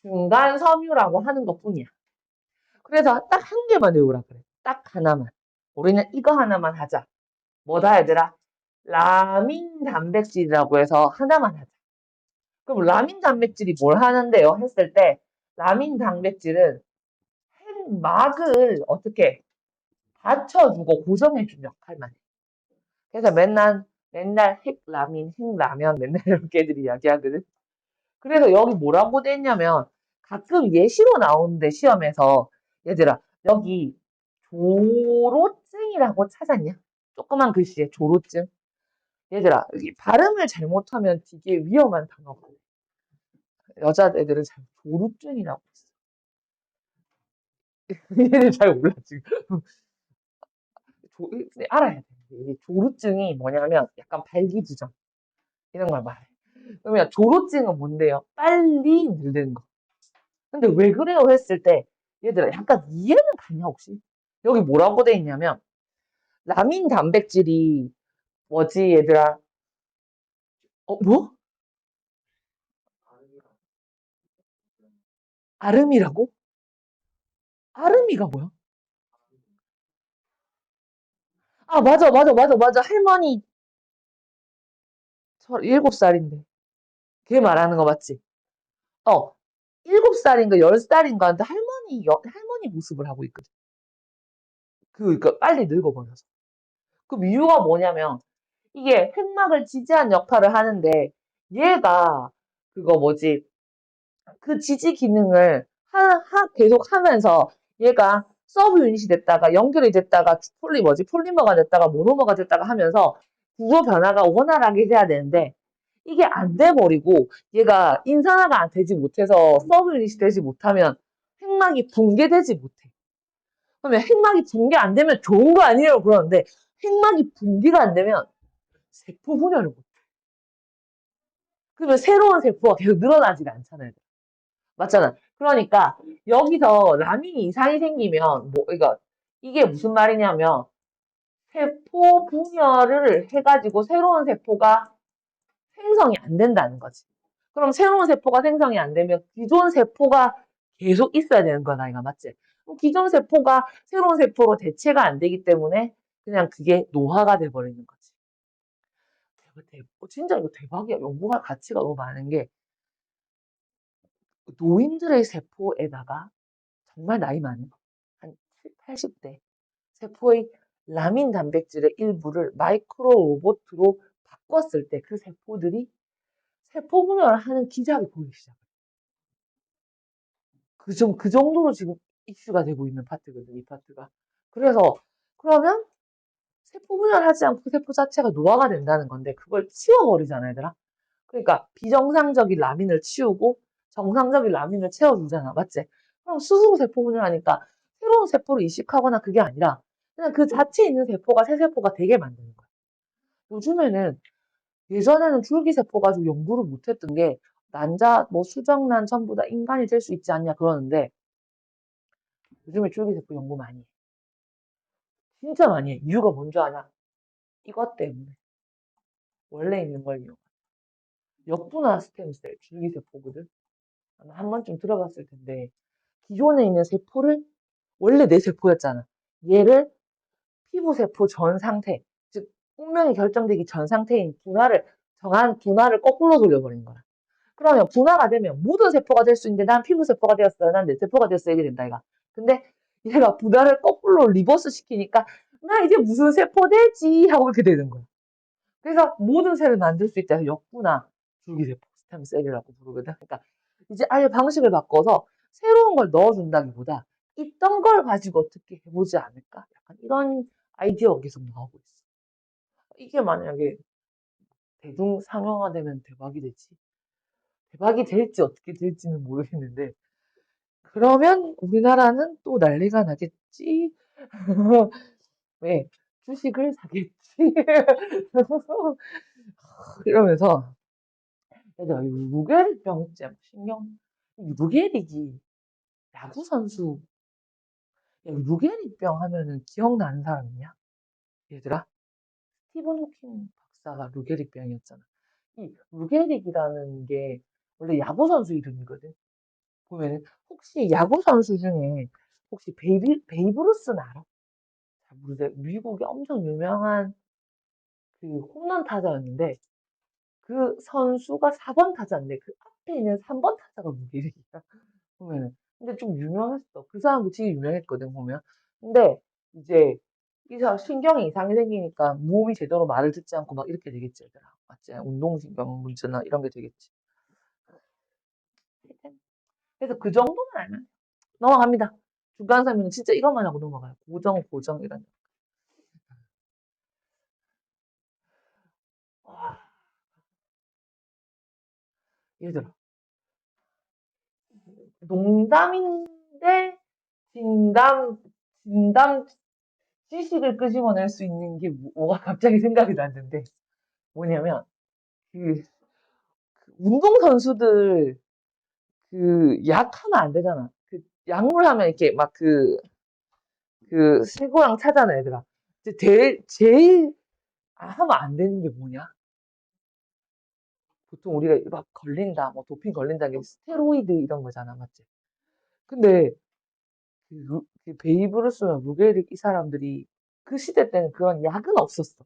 중간섬유라고 하는 것뿐이야. 그래서 딱 한 개만 외우라 그래. 딱 하나만. 우리는 이거 하나만 하자. 뭐다 얘들아? 라민 단백질이라고 해서 하나만 하자. 그럼 라민 단백질이 뭘 하는데요? 했을 때 라민 단백질은 핵막을 어떻게 받쳐주고 고정해주는 역할만 해. 그래서 맨날 핵라민, 핵라면 맨날 이렇게 애들이 이야기하거든. 그래서 여기 뭐라고 돼 있냐면 가끔 예시로 나오는데 시험에서 얘들아 여기 조로증이라고 찾았냐? 조그만 글씨에 조로증. 얘들아 여기 발음을 잘못하면 되게 위험한 단어가 여자애들은 잘 조루증이라고 있어. 얘들 잘 몰라 지금. 근데 알아야 돼. 이 조루증이 뭐냐면 약간 발기부전 이런 걸 말해. 그러면 조루증은 뭔데요? 빨리 늙는 거. 근데 왜 그래요? 했을 때 얘들아 약간 이해는 가냐 혹시? 여기 뭐라고 돼 있냐면 라민 단백질이 뭐지 얘들아? 뭐? 아름이라고? 아름이가 뭐야? 아 맞아. 할머니 7살인데 걔 말하는 거 맞지? 어 7살인가 10살인가 하는데 할머니 모습을 하고 있거든. 그러니까 빨리 늙어버려서. 그 이유가 뭐냐면 이게 흑막을 지지한 역할을 하는데 얘가 그거 뭐지 그 지지 기능을 계속 하면서 얘가 서브 유닛이 됐다가 연결이 됐다가 폴리머가 됐다가 모노머가 됐다가 하면서 구조 변화가 원활하게 돼야 되는데 이게 안 돼버리고 얘가 인산화가 되지 못해서 서브 유닛이 되지 못하면 핵막이 붕괴되지 못해. 그러면 핵막이 붕괴 안 되면 좋은 거 아니에요? 그러는데 핵막이 붕괴가 안 되면 세포 분열을 못해. 그러면 새로운 세포가 계속 늘어나지가 않잖아요. 맞잖아. 그러니까 여기서 라민 이상이 생기면 이게 무슨 말이냐면 세포 분열을 해가지고 새로운 세포가 생성이 안 된다는 거지. 그럼 새로운 세포가 생성이 안 되면 기존 세포가 계속 있어야 되는 거야, 이가 맞지? 그럼 기존 세포가 새로운 세포로 대체가 안 되기 때문에 그냥 그게 노화가 돼버리는 거지. 진짜 이거 대박이야. 연구할 가치가 너무 많은 게 노인들의 세포에다가 정말 나이 많은 한 80대 세포의 라민 단백질의 일부를 마이크로 로봇으로 바꿨을 때 그 세포들이 세포 분열을 하는 기작이 보이기 시작해요. 그 정도로 지금 이슈가 되고 있는 파트거든, 이 파트가. 그래서, 그러면 세포 분열하지 않고 세포 자체가 노화가 된다는 건데, 그걸 치워버리잖아, 얘들아. 그러니까, 비정상적인 라민을 치우고, 정상적인 라민을 채워주잖아, 맞지? 그럼 스스로 세포 분열하니까, 새로운 세포를 이식하거나 그게 아니라, 그냥 그 자체에 있는 세포가 새 세포가 되게 만드는 거야. 요즘에는, 예전에는 줄기세포 가지고 연구를 못했던 게, 수정란 전부 다 인간이 될 수 있지 않냐 그러는데, 요즘에 줄기세포 연구 많이 해. 진짜 많이 해. 이유가 뭔지 아냐? 이것 때문에. 원래 있는 걸 이용. 역분화 스템셀, 줄기세포거든. 아마 한 번쯤 들어봤을 텐데, 기존에 있는 세포를, 원래 내 세포였잖아. 얘를 피부세포 전 상태, 즉, 운명이 결정되기 전 상태인 분화를 거꾸로 돌려버린 거야. 그러면 분화가 되면 모든 세포가 될 수 있는데 난 피부세포가 되었어요. 난 내 세포가 되었어. 이게 된다, 이가. 근데 얘가 분화를 거꾸로 리버스 시키니까 나 이제 무슨 세포 되지? 하고 이렇게 되는 거야. 그래서 모든 셀을 만들 수 있다. 역분화 줄기세포 스템셀이라고 부르거든. 그러니까 이제 아예 방식을 바꿔서 새로운 걸 넣어준다기보다 있던 걸 가지고 어떻게 해보지 않을까? 약간 이런 아이디어가 계속 나오고 있어. 이게 만약에 대중 상용화되면 대박이 되지. 대박이 될지 어떻게 될지는 모르겠는데 그러면 우리나라는 또 난리가 나겠지? 왜? 주식을 사겠지. 이러면서 얘들아 루게릭병 있지? 신경 루게릭이 야구 선수 루게릭병 하면은 기억나는 사람 있냐? 얘들아 스티븐 호킹 박사가 루게릭병이었잖아. 이 루게릭이라는 게 원래 야구 선수 이름이거든. 보면은 혹시 야구 선수 중에 혹시 베이브루스는 알아? 잘 모르세요. 미국의 엄청 유명한 그 홈런 타자였는데 그 선수가 4번 타자인데 그 앞에 있는 3번 타자가 루게릭이야. 보면은. 근데 좀 유명했어. 그 사람도 되게 유명했거든, 보면. 근데 이제 이 사람 신경에 이상이 생기니까 몸이 제대로 말을 듣지 않고 막 이렇게 되겠지, 얘들아. 맞지? 운동신경 문제나 이런 게 되겠지. 그래서 그 정도만 알면 넘어갑니다. 중간사면은 진짜 이것만 하고 넘어가요. 고정 이런. 와, 얘들아. 농담인데 진담 지식을 끄집어낼 수 있는 게 뭐가 갑자기 생각이 났는데 뭐냐면 그 운동선수들 그 약하면 안 되잖아. 그 약물 하면 이렇게 막 그 쇠고랑 차잖아, 얘들아. 근데 제일 하면 안 되는 게 뭐냐? 보통 우리가 막 걸린다, 뭐 도핑 걸린다, 게 스테로이드 이런 거잖아, 맞지? 근데 그 베이브루스나 루게릭 이 사람들이 그 시대 때는 그런 약은 없었어.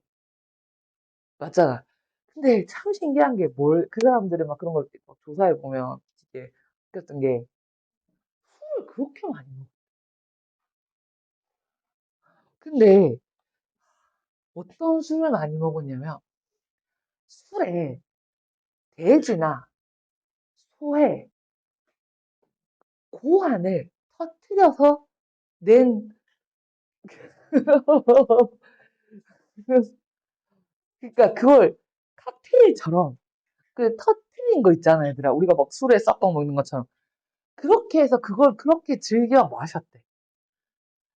맞잖아. 근데 참 신기한 게 그 사람들이 막 그런 걸 조사해 보면 이게 느꼈던 게 술을 그렇게 많이 먹어. 근데 어떤 술을 많이 먹었냐면 술에 돼지나 소의 고환을 터트려서 낸 그러니까 그걸 칵테일처럼 그 터트린 거 있잖아, 얘들아. 우리가 막 술에 섞어 먹는 것처럼. 그렇게 해서 그걸 그렇게 즐겨 마셨대.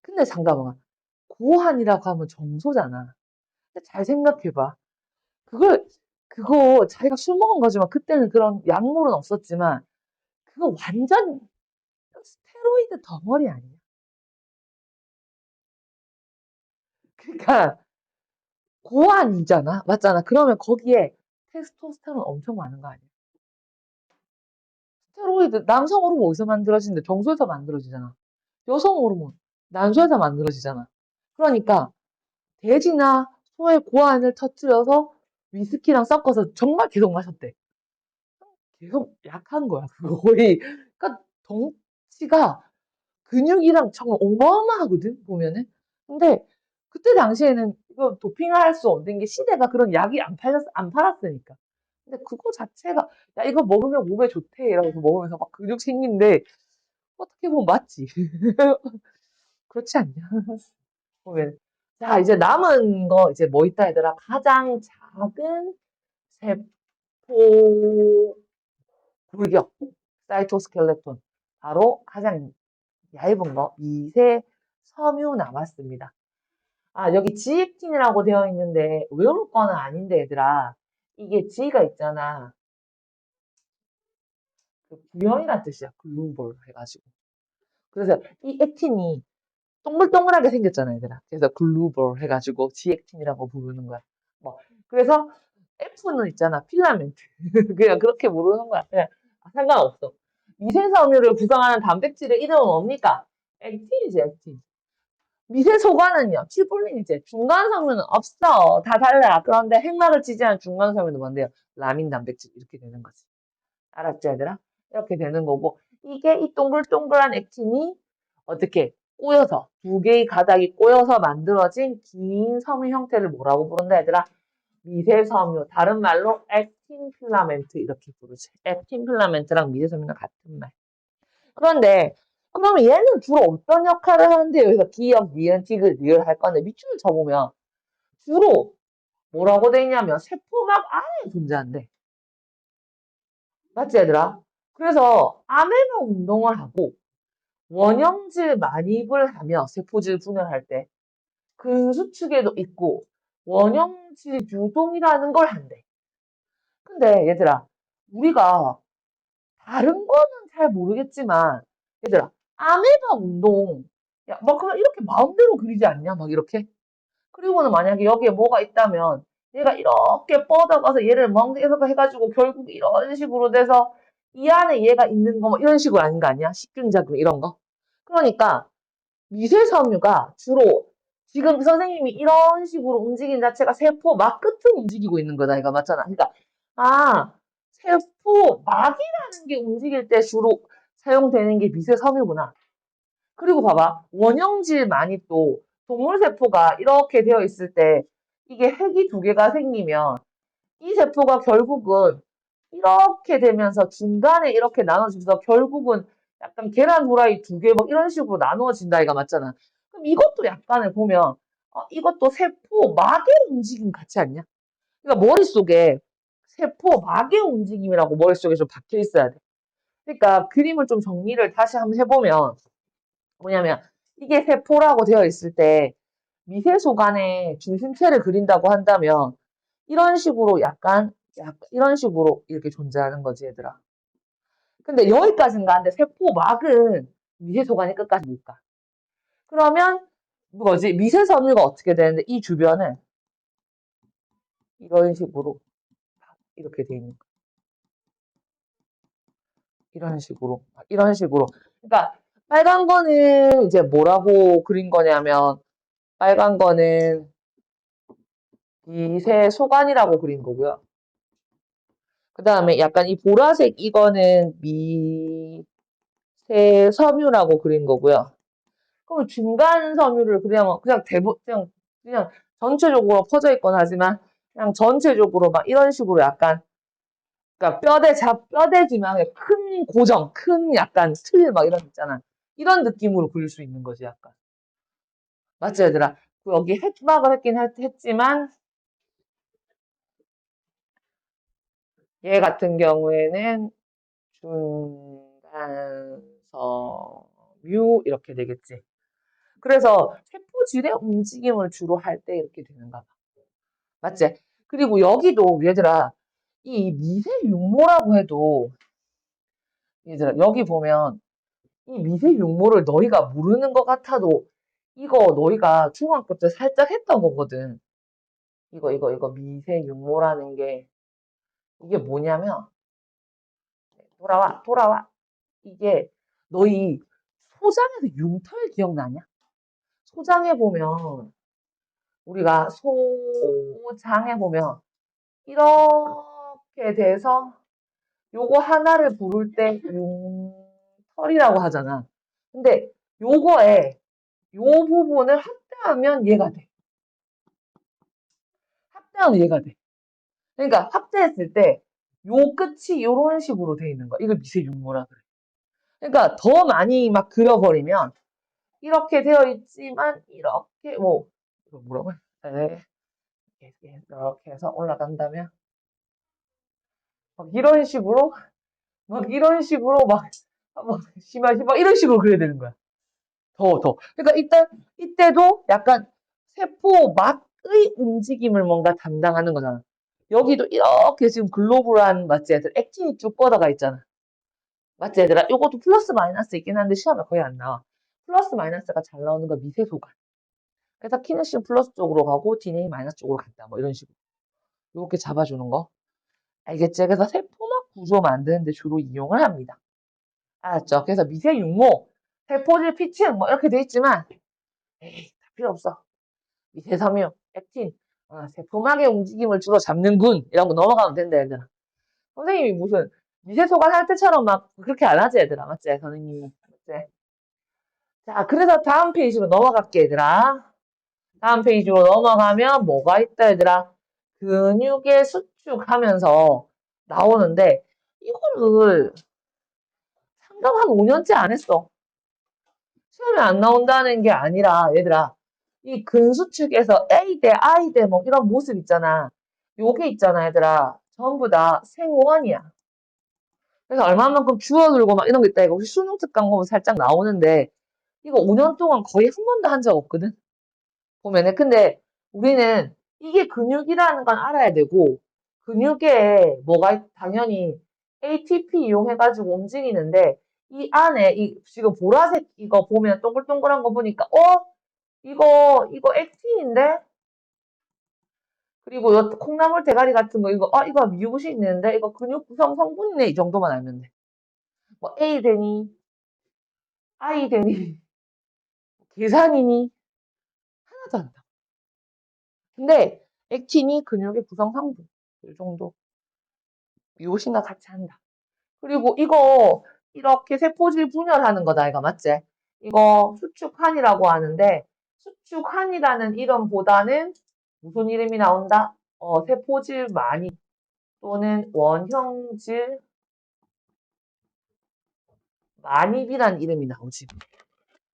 근데 잠깐만. 고환이라고 하면 정소잖아. 근데 잘 생각해봐. 그걸, 그거 자기가 술 먹은 거지만 그때는 그런 약물은 없었지만 그거 완전 스테로이드 덩어리 아니야? 그러니까 고환이잖아. 맞잖아. 그러면 거기에 테스토스테론 엄청 많은 거 아니야? 스테로이드 남성 호르몬 어디서 만들어지는데 정소에서 만들어지잖아. 여성 호르몬 난소에서 만들어지잖아. 그러니까 돼지나 소의 고환을 터뜨려서 위스키랑 섞어서 정말 계속 마셨대. 계속 약한 거야. 그거 거의. 그러니까 덩치가 근육이랑 정말 어마어마하거든, 보면은. 근데 그때 당시에는 이거 도핑할 수 없는 게 시대가 그런 약이 안 팔았으니까. 근데 그거 자체가, 야, 이거 먹으면 몸에 좋대. 이러면서 먹으면서 막 근육 생긴데, 어떻게 보면 맞지. 그렇지 않냐? 보면. 자, 이제 남은 거, 이제 뭐 있다, 얘들아. 가장 작은 세포 골격, 사이토스켈레톤. 바로 가장 얇은 거, 미세 섬유 남았습니다. 아, 여기 지액틴이라고 되어 있는데, 외울 거는 아닌데, 얘들아. 이게 지가 있잖아. 그 구형이란 뜻이야. 글루볼 해가지고. 그래서 이 액틴이 동글동글하게 생겼잖아, 얘들아. 그래서 글루볼 해가지고 지액틴이라고 부르는 거야. 뭐. 그래서 F는 있잖아. 필라멘트. 그냥 그렇게 부르는 거야. 그냥 상관없어. 미세섬유를 구성하는 단백질의 이름은 뭡니까? 액틴이지, 액틴. 미세소관은요, 튜뉯린이지. 중간섬유는 없어. 다 달라. 그런데 핵막을 지지하는 중간섬유는 뭔데요? 라민 단백질. 이렇게 되는 거지. 알았지, 얘들아? 이렇게 되는 거고. 이게 이 동글동글한 액틴이 어떻게 꼬여서, 두 개의 가닥이 꼬여서 만들어진 긴 섬유 형태를 뭐라고 부른다, 얘들아? 미세섬유. 다른 말로 액틴 필라멘트. 이렇게 부르지. 액틴 필라멘트랑 미세섬유는 같은 말. 그런데 그러면 얘는 주로 어떤 역할을 하는데 여기서 기역, 니은, 티귿, 리을 할 건데 밑줄을 쳐보면 주로 뭐라고 돼 있냐면 세포막 안에 존재한대. 맞지 얘들아? 그래서 아메바 운동을 하고 원형질 만입을 하며 세포질 분열할 때 근수축에도 있고 원형질 유동이라는 걸 한대. 근데 얘들아, 우리가 다른 거는 잘 모르겠지만 얘들아, 아메바 운동 야, 막 그냥 이렇게 마음대로 그리지 않냐? 막 이렇게. 그리고는 만약에 여기에 뭐가 있다면 얘가 이렇게 뻗어가서 얘를 막 계속 해가지고 결국 이런 식으로 돼서 이 안에 얘가 있는 거 뭐 이런 식으로 아닌 거 아니야? 식균작용 이런 거. 그러니까 미세섬유가 주로 지금 선생님이 이런 식으로 움직이는 자체가 세포 막 끝을 움직이고 있는 거다 이거 맞잖아. 그러니까 아 세포 막이라는 게 움직일 때 주로 사용되는 게 미세섬유구나. 그리고 봐봐. 원형질만이 또 동물세포가 이렇게 되어 있을 때 이게 핵이 두 개가 생기면 이 세포가 결국은 이렇게 되면서 중간에 이렇게 나눠지면서 결국은 약간 계란 후라이 두 개 막 이런 식으로 나누어진다 이가 맞잖아. 그럼 이것도 약간을 보면 이것도 세포 막의 움직임 같지 않냐? 그러니까 머릿속에 세포 막의 움직임이라고 머릿속에 좀 박혀 있어야 돼. 그러니까 그림을 좀 정리를 다시 한번 해보면 뭐냐면 이게 세포라고 되어 있을 때 미세속 안에 중심체를 그린다고 한다면 이런 식으로 약간 이런 식으로 이렇게 존재하는 거지 얘들아. 근데 여기까지는 가는데 세포막은 미세속 안에 끝까지 못 가. 그러면 뭐지? 미세섬유가 어떻게 되는데 이 주변을 이런 식으로 이렇게 돼 있는 거. 이런 식으로. 그러니까 빨간 거는 이제 뭐라고 그린 거냐면 빨간 거는 미세 소관이라고 그린 거고요. 그 다음에 약간 이 보라색 이거는 미세 섬유라고 그린 거고요. 그럼 중간 섬유를 그냥 전체적으로 퍼져 있거나 하지만 그냥 전체적으로 막 이런 식으로 약간 그러니까 뼈대 지방의 큰 고정, 큰 약간 틀 막 이런 거 있잖아. 이런 느낌으로 그릴 수 있는 거지 약간. 맞지 얘들아? 여기 핵막을 했지만 얘 같은 경우에는 중간섬유 이렇게 되겠지. 그래서 세포질의 움직임을 주로 할 때 이렇게 되는가 봐. 맞지? 그리고 여기도 얘들아 이 미세 육모라고 해도 얘들아 여기 보면 이 미세 육모를 너희가 모르는 것 같아도 이거 너희가 중학교 때 살짝 했던 거거든. 이거 미세 육모라는 게 이게 뭐냐면 돌아와. 이게 너희 소장에서 융털 기억나냐? 소장에 보면 우리가 소장에 보면 이렇게 돼서 요거 하나를 부를 때 융털이라고 하잖아. 근데 요거에 요 부분을 확대하면 얘가 돼. 확대하면 얘가 돼. 그러니까 확대했을 때 요 끝이 요런 식으로 돼 있는 거야. 이걸 미세육모라 그래. 그러니까 더 많이 막 그려버리면 이렇게 되어 있지만 이렇게 이거 뭐라고 해? 네. 이렇게 해서 올라간다면 막 이런 식으로 심하게 막 이런 식으로 그려야 되는 거야. 더. 그러니까 일단 이때도 약간 세포 막의 움직임을 뭔가 담당하는 거잖아. 여기도 이렇게 지금 글로불한 맞지 애들 액틴이 쭉 뻗어가 있잖아. 맞지 얘들아? 이것도 플러스 마이너스 있긴 한데 시험에 거의 안 나와. 플러스 마이너스가 잘 나오는 거 미세소관. 그래서 키네신 플러스 쪽으로 가고 디네이 마이너스 쪽으로 간다. 뭐 이런 식으로. 이렇게 잡아주는 거. 알겠지? 그래서 세포막 구조 만드는데 주로 이용을 합니다. 알았죠? 그래서 미세 육모, 세포질 피층 뭐 이렇게 돼 있지만 에이 다 필요 없어. 미세섬유, 액틴, 세포막의 움직임을 주로 잡는군 이런 거 넘어가면 된다 얘들아. 선생님이 무슨 미세소관 할 때처럼 막 그렇게 안 하지 얘들아. 맞지? 선생님이. 맞지? 자, 그래서 다음 페이지로 넘어갈게 얘들아. 다음 페이지로 넘어가면 뭐가 있다 얘들아. 근육의 수축하면서 나오는데 이거를 상담 한 5년째 안 했어. 시험에 안 나온다는 게 아니라 얘들아 이 근수축에서 A 대 I 대 뭐 이런 모습 있잖아. 요게 있잖아 얘들아. 전부 다 생원이야. 그래서 얼마만큼 주워들고 막 이런 거 있다. 이거 혹시 수능 특강 보면 살짝 나오는데 이거 5년 동안 거의 한 번도 한 적 없거든. 보면은. 근데 우리는 이게 근육이라는 건 알아야 되고, 근육에 뭐가 당연히 ATP 이용해가지고 움직이는데, 이 안에 지금 보라색 이거 보면 동글동글한 거 보니까, 이거 액틴인데? 그리고 요 콩나물 대가리 같은 거, 이거 미용실 있는데? 이거 근육 구성 성분이네. 이 정도만 알면 돼. 뭐 A 되니, I 되니, 계산이니, 하나도 안 돼. 근데 액틴이 근육의 구성 성분. 이 정도. 미용실과 같이 한다. 그리고 이거 이렇게 세포질 분열하는 거다, 이거 맞지? 이거 수축환이라고 하는데, 수축환이라는 이름보다는 무슨 이름이 나온다? 세포질 많이 또는 원형질 만입이라는 이름이 나오지.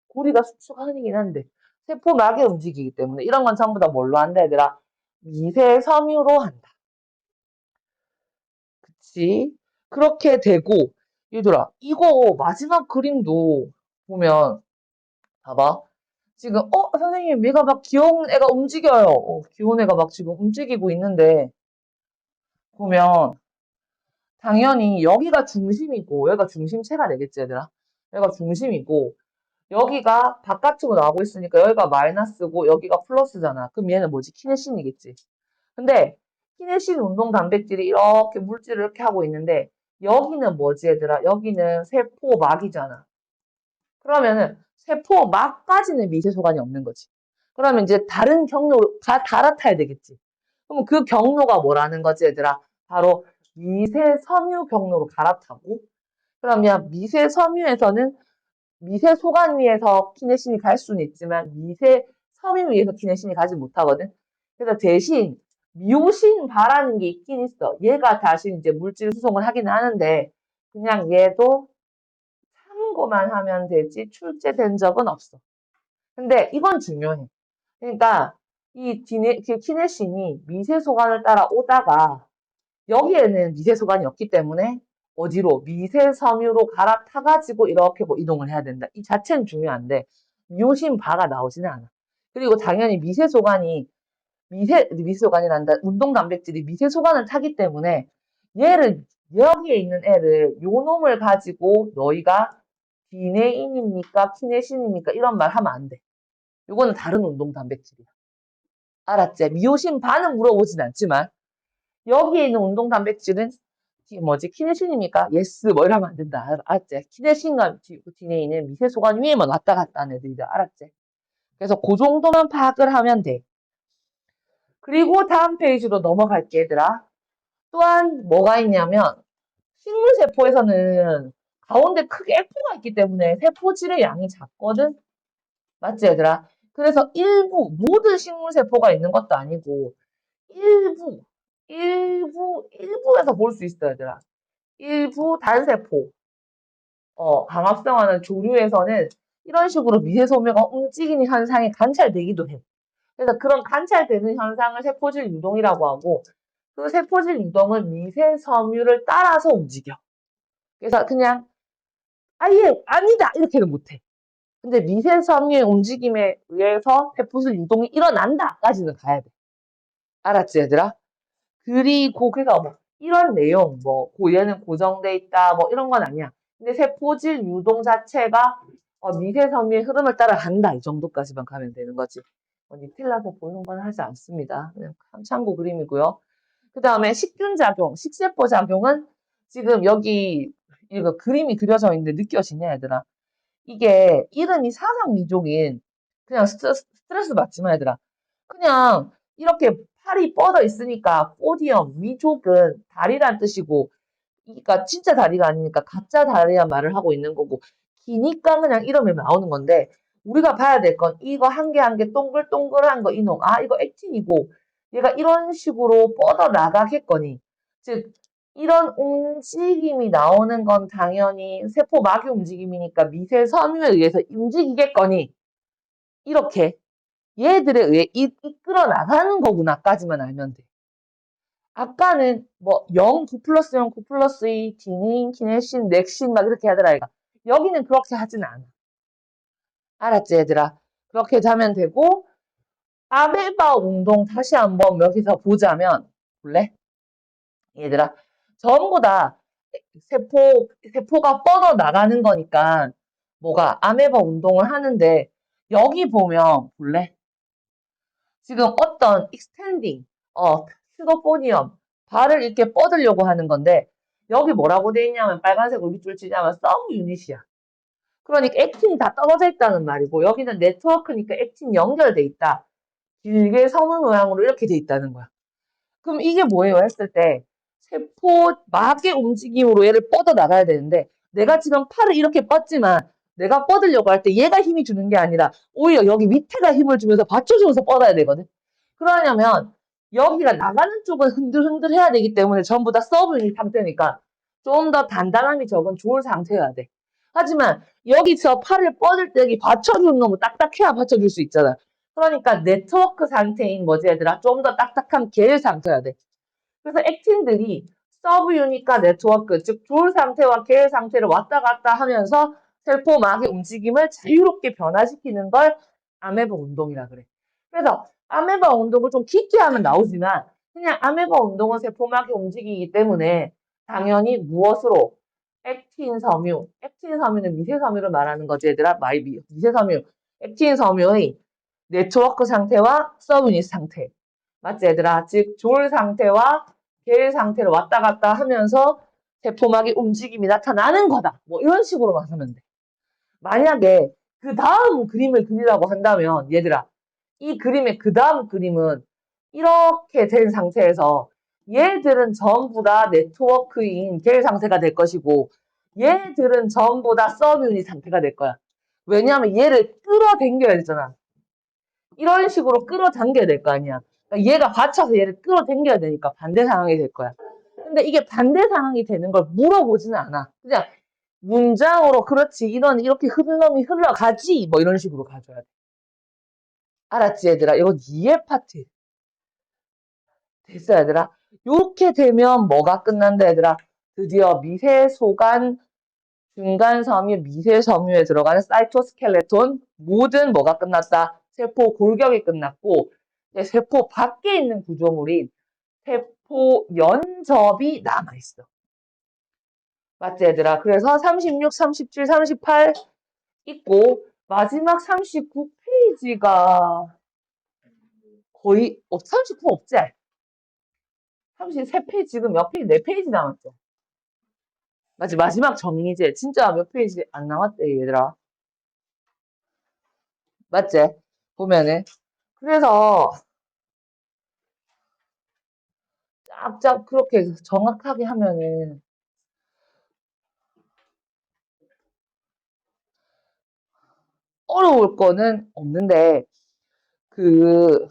고리가 수축환이긴 한데 세포막에 움직이기 때문에 이런 건 전부 다 뭘로 한다, 얘들아? 미세 섬유로 한다. 그치? 그렇게 되고, 얘들아, 이거 마지막 그림도 보면 봐봐. 지금, 선생님, 얘가 막 귀여운 애가 움직여요. 귀여운 애가 막 지금 움직이고 있는데, 보면, 당연히 여기가 중심이고, 여기가 중심체가 되겠지, 얘들아? 여기가 중심이고, 여기가 바깥으로 나오고 있으니까 여기가 마이너스고, 여기가 플러스잖아. 그럼 얘는 뭐지? 키네신이겠지. 근데, 키네신 운동 단백질이 이렇게 물질을 이렇게 하고 있는데, 여기는 뭐지, 얘들아? 여기는 세포막이잖아. 그러면은 세포막까지는 미세소관이 없는 거지. 그러면 이제 다른 경로로 갈아타야 되겠지. 그럼 그 경로가 뭐라는 거지, 얘들아? 바로 미세섬유 경로로 갈아타고, 그러면 미세섬유에서는 미세소관 위에서 키네신이 갈 수는 있지만 미세섬유 위에서 키네신이 가지 못하거든. 그래서 대신 미오신바라는 게 있긴 있어. 얘가 다시 이제 물질 수송을 하긴 하는데 그냥 얘도 참고만 하면 되지 출제된 적은 없어. 근데 이건 중요해. 그러니까 그 키네신이 미세소관을 따라 오다가 여기에는 미세소관이 없기 때문에 어디로? 미세섬유로 갈아타가지고 이렇게 뭐 이동을 해야 된다. 이 자체는 중요한데 미오신바가 나오지는 않아. 그리고 당연히 미세소관이란다. 운동단백질이 미세소관을 타기 때문에 얘를 여기에 있는 애를 요 놈을 가지고 너희가 디네인입니까? 키네신입니까? 이런 말 하면 안 돼. 요거는 다른 운동단백질이야. 알았지? 미오신바는 물어보진 않지만 여기에 있는 운동단백질은 뭐지? 키네신입니까? 예스 뭐 이러면 안 된다. 알았지? 키네신과 디네인은 미세소관 위에만 왔다 갔다 하는 애들이다. 알았지? 그래서 그 정도만 파악을 하면 돼. 그리고 다음 페이지로 넘어갈게, 얘들아. 또한 뭐가 있냐면 식물세포에서는 가운데 크게 F가 있기 때문에 세포질의 양이 작거든? 맞지, 얘들아? 그래서 모든 식물세포가 있는 것도 아니고 일부에서 볼 수 있어, 얘들아. 일부 단세포, 강합성하는 조류에서는 이런 식으로 미세소묘가 움직이는 현상이 관찰되기도 해. 그래서 그런 관찰되는 현상을 세포질 유동이라고 하고, 그 세포질 유동은 미세섬유를 따라서 움직여. 그래서 그냥 아예 아니다 이렇게는 못해. 근데 미세섬유의 움직임에 의해서 세포질 유동이 일어난다까지는 가야 돼. 알았지, 얘들아? 그리고 그래서 뭐 이런 내용, 얘는 고정돼 있다, 뭐 이런 건 아니야. 근데 세포질 유동 자체가 미세섬유의 흐름을 따라 간다. 이 정도까지만 가면 되는 거지. 니텔라서 보는 건 하지 않습니다. 그냥 참고 그림이고요. 그 다음에 식균작용, 식세포 작용은 지금 여기 이거 그림이 그려져 있는데 느껴지냐, 얘들아? 이게 이름이 사상미족인 그냥 스트레스 받지 마, 얘들아. 그냥 이렇게 팔이 뻗어 있으니까 포디엄, 미족은 다리란 뜻이고 그러니까 진짜 다리가 아니니까 가짜 다리란 말을 하고 있는 거고 기니까 그냥 이름이 나오는 건데 우리가 봐야 될 건 이거 한 개 한 개 동글동글한 거 이놈 이거 액틴이고 얘가 이런 식으로 뻗어 나가겠거니 즉 이런 움직임이 나오는 건 당연히 세포막의 움직임이니까 미세 섬유에 의해서 움직이겠거니 이렇게 얘들에 의해 이끌어 나가는 거구나까지만 알면 돼. 아까는 뭐 0, 9 플러스 0, 9 플러스 2, 디닌, 키네신, 넥신 막 이렇게 하더라 얘가. 여기는 그렇게 하진 않아. 알았지 얘들아? 그렇게 하면 되고 아메바 운동 다시 한번 여기서 보자면, 볼래? 얘들아, 전부 다 세포가 뻗어나가는 거니까, 뭐가, 아메바 운동을 하는데, 여기 보면, 볼래? 지금 어떤 익스텐딩, 휴거포니엄, 발을 이렇게 뻗으려고 하는 건데, 여기 뭐라고 돼 있냐면, 빨간색으로 밑줄 치자면, 서브 유닛이야. 그러니까 액틴이 다 떨어져 있다는 말이고, 여기는 네트워크니까 액틴이 연결돼 있다. 길게 섬은 모양으로 이렇게 돼 있다는 거야. 그럼 이게 뭐예요? 했을 때 세포막의 움직임으로 얘를 뻗어 나가야 되는데 내가 지금 팔을 이렇게 뻗지만 내가 뻗으려고 할 때 얘가 힘이 주는 게 아니라 오히려 여기 밑에가 힘을 주면서 받쳐주면서 뻗어야 되거든. 그러냐면 여기가 나가는 쪽은 흔들흔들 해야 되기 때문에 전부 다 서브 유닛 상태니까 좀 더 단단함이 적은 좋은 상태여야 돼. 하지만 여기서 팔을 뻗을 때 여기 받쳐주는 놈은 딱딱해야 받쳐줄 수 있잖아. 그러니까 네트워크 상태인 뭐지 얘들아? 좀 더 딱딱한 겔 상태여야 돼. 그래서 액틴들이 서브 유닛과 네트워크, 즉 줄 상태와 겔 상태를 왔다 갔다 하면서 세포막의 움직임을 자유롭게 변화시키는 걸 아메바 운동이라 그래. 그래서 아메바 운동을 좀 깊게 하면 나오지만 그냥 아메바 운동은 세포막이 움직이기 때문에 당연히 무엇으로? 액틴 섬유. 액틴 섬유는 미세 섬유를 말하는 거지 얘들아. 미세 섬유. 액틴 섬유의 네트워크 상태와 서브 유닛 상태. 맞지 얘들아? 즉 졸 상태와 겔 상태를 왔다 갔다 하면서 세포막의 움직임이 나타나는 거다. 뭐 이런 식으로만 하면 돼. 만약에 그 다음 그림을 그리라고 한다면 얘들아 이 그림의 그 다음 그림은 이렇게 된 상태에서 얘들은 전부 다 네트워크인 겔 상태가 될 것이고 얘들은 전부 다 서브 유닛 상태가 될 거야. 왜냐하면 얘를 끌어당겨야 되잖아. 이런 식으로 끌어당겨야 될 거 아니야. 그러니까 얘가 받쳐서 얘를 끌어당겨야 되니까 반대 상황이 될 거야. 근데 이게 반대 상황이 되는 걸 물어보지는 않아. 그냥 문장으로 그렇지 이렇게 흐름이 흘러가지 뭐 이런 식으로 가져야 돼. 알았지 얘들아? 이건 이해 파트. 됐어 얘들아? 이렇게 되면 뭐가 끝난다 얘들아? 드디어 미세소간 중간섬유 미세섬유에 들어가는 사이토스켈레톤 모든 뭐가 끝났다? 세포 골격이 끝났고 세포 밖에 있는 구조물인 세포 연접이 남아있어. 맞지 얘들아? 그래서 36, 37, 38 있고 마지막 39페이지가 거의 39 없지? 33페이지 지금 몇 페이지? 4페이지 남았죠? 맞지? 마지막 정리제 진짜 몇 페이지 안 남았대 얘들아. 맞지? 보면은 그래서 쫙쫙 그렇게 정확하게 하면은 어려울 거는 없는데 그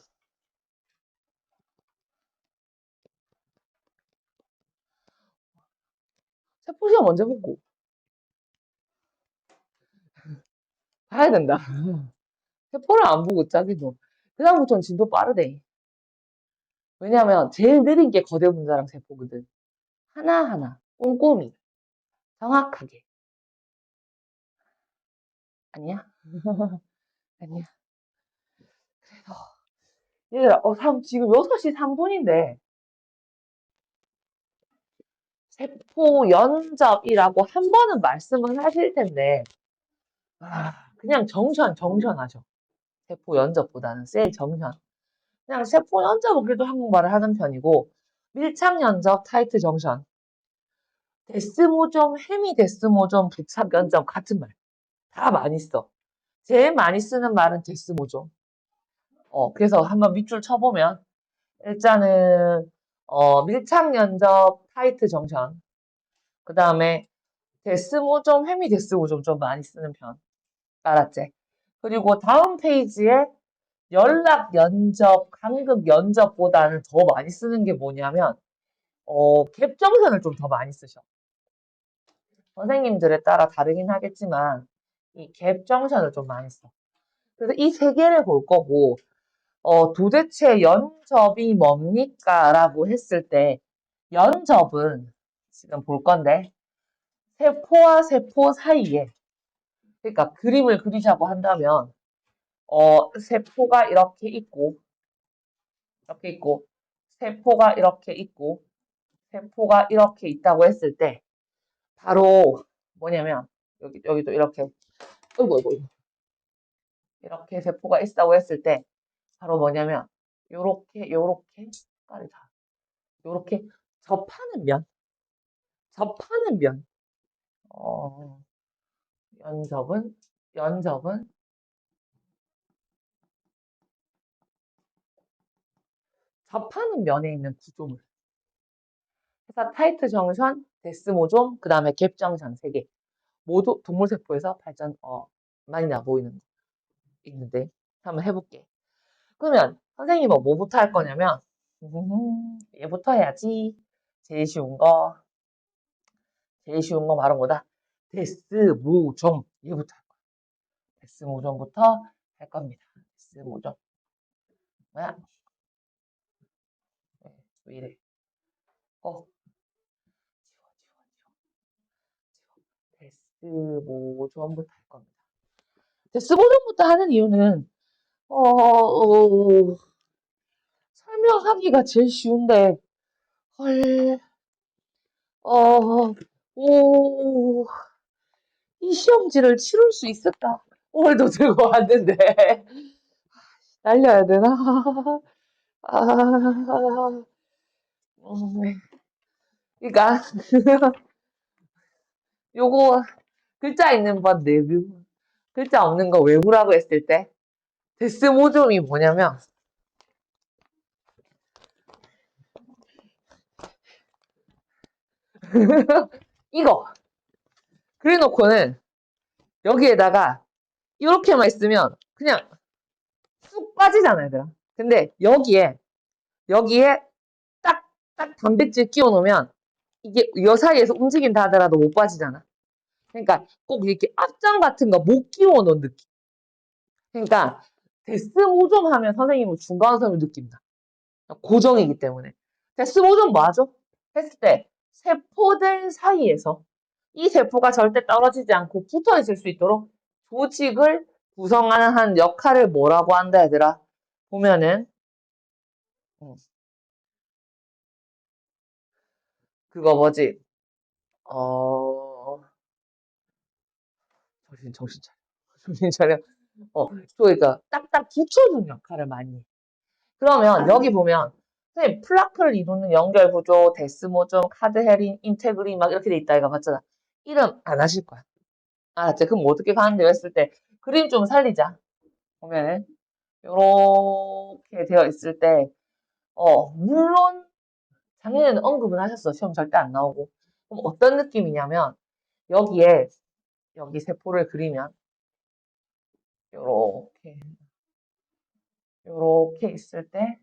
세포 시험 언제 보고 봐야 된다. 세포를 안 보고 짜기도. 그다음부터는 진도 빠르대. 왜냐면 제일 느린 게 거대 분자랑 세포거든. 하나하나 꼼꼼히 정확하게. 아니야? 아니야. 얘들아, 지금 6시 3분인데 세포 연접이라고 한 번은 말씀은 하실 텐데 그냥 정션하죠. 세포 연접보다는 셀 정션. 그냥 세포 연접은 그래도 한국말을 하는 편이고 밀착 연접, 타이트 정션, 데스모좀, 헤미데스모좀, 부착 연접 같은 말. 다 많이 써. 제일 많이 쓰는 말은 데스모좀. 그래서 한번 밑줄 쳐보면 일단은 밀착 연접, 타이트 정션. 그 다음에 데스모좀, 헤미데스모좀 좀 많이 쓰는 편. 알았지? 그리고 다음 페이지에 연락 연접, 간극 연접보다는 더 많이 쓰는 게 뭐냐면 갭정선을 좀 더 많이 쓰셔. 선생님들에 따라 다르긴 하겠지만 이 갭정선을 좀 많이 써. 그래서 이 세 개를 볼 거고 도대체 연접이 뭡니까? 라고 했을 때 연접은 지금 볼 건데 세포와 세포 사이에 그러니까 그림을 그리자고 한다면 세포가 이렇게 있고 이렇게 있고, 세포가 이렇게 있고, 세포가 이렇게 있다고 했을 때, 바로 뭐냐면, 여기도 이렇게, 어이구, 어이구, 어이구. 이렇게 세포가 있다고 했을 때, 바로 뭐냐면, 요렇게, 색깔이 다, 요렇게 접하는 면, 접하는 면, 어, 연접은 접하는 면에 있는 구조물. 그래서 타이트 정션, 데스모좀, 그 다음에 갭 정션 3개. 모두 동물세포에서 많이 나 보이는 거 있는데, 한번 해볼게. 그러면 선생님은 뭐부터 할 거냐면, 얘부터 해야지. 제일 쉬운 거, 제일 쉬운 거 바로 뭐다? 데스모좀. 얘부터 할 거야. 데스모좀부터 할 겁니다. 데스모좀. 뭐야? 왜 이래? 어, 데스모좀부터 할 겁니다. 데스모좀부터 하는 이유는, 설명하기가 제일 쉬운데, 헐, 어, 오, 이 시험지를 치룰 수 있을까? 오늘도 들고 왔는데, 날려야 되나? 아, 그러니까, 요거, 글자 있는 번 내뷰, 글자 없는 거 외우라고 했을 때, 데스모좀이 뭐냐면, 이거, 그래놓고는, 여기에다가, 이렇게만 있으면, 그냥, 쑥 빠지잖아요, 얘들아. 근데, 여기에, 딱 단백질 끼워 놓으면, 이게 요 사이에서 움직인다 하더라도 못 빠지잖아. 그러니까 꼭 이렇게 앞장 같은 거 못 끼워 놓은 느낌. 그러니까 데스모좀 하면 선생님은 중간섬을 느낀다. 고정이기 때문에. 데스모좀 뭐하죠? 했을 때 세포들 사이에서 이 세포가 절대 떨어지지 않고 붙어 있을 수 있도록 조직을 구성하는 한 역할을 뭐라고 한다 얘들아? 보면은 그거 뭐지? 어 정신 차려. 정신 차려. 그러니까 딱딱 붙여주는 역할을 많이 해. 그러면 여기 보면 선생님 플라크를 이루는 연결 구조, 데스모좀, 카드헤린, 인테그린 막 이렇게 돼 있다 이거 맞잖아. 이름 안 하실 거야. 알았지? 그럼 어떻게 가는데 했을 때 그림 좀 살리자. 보면은 이렇게 되어 있을 때 물론 작년에는 언급은 하셨어. 시험 절대 안 나오고. 그럼 어떤 느낌이냐면 여기에 여기 세포를 그리면 요렇게 요렇게 있을 때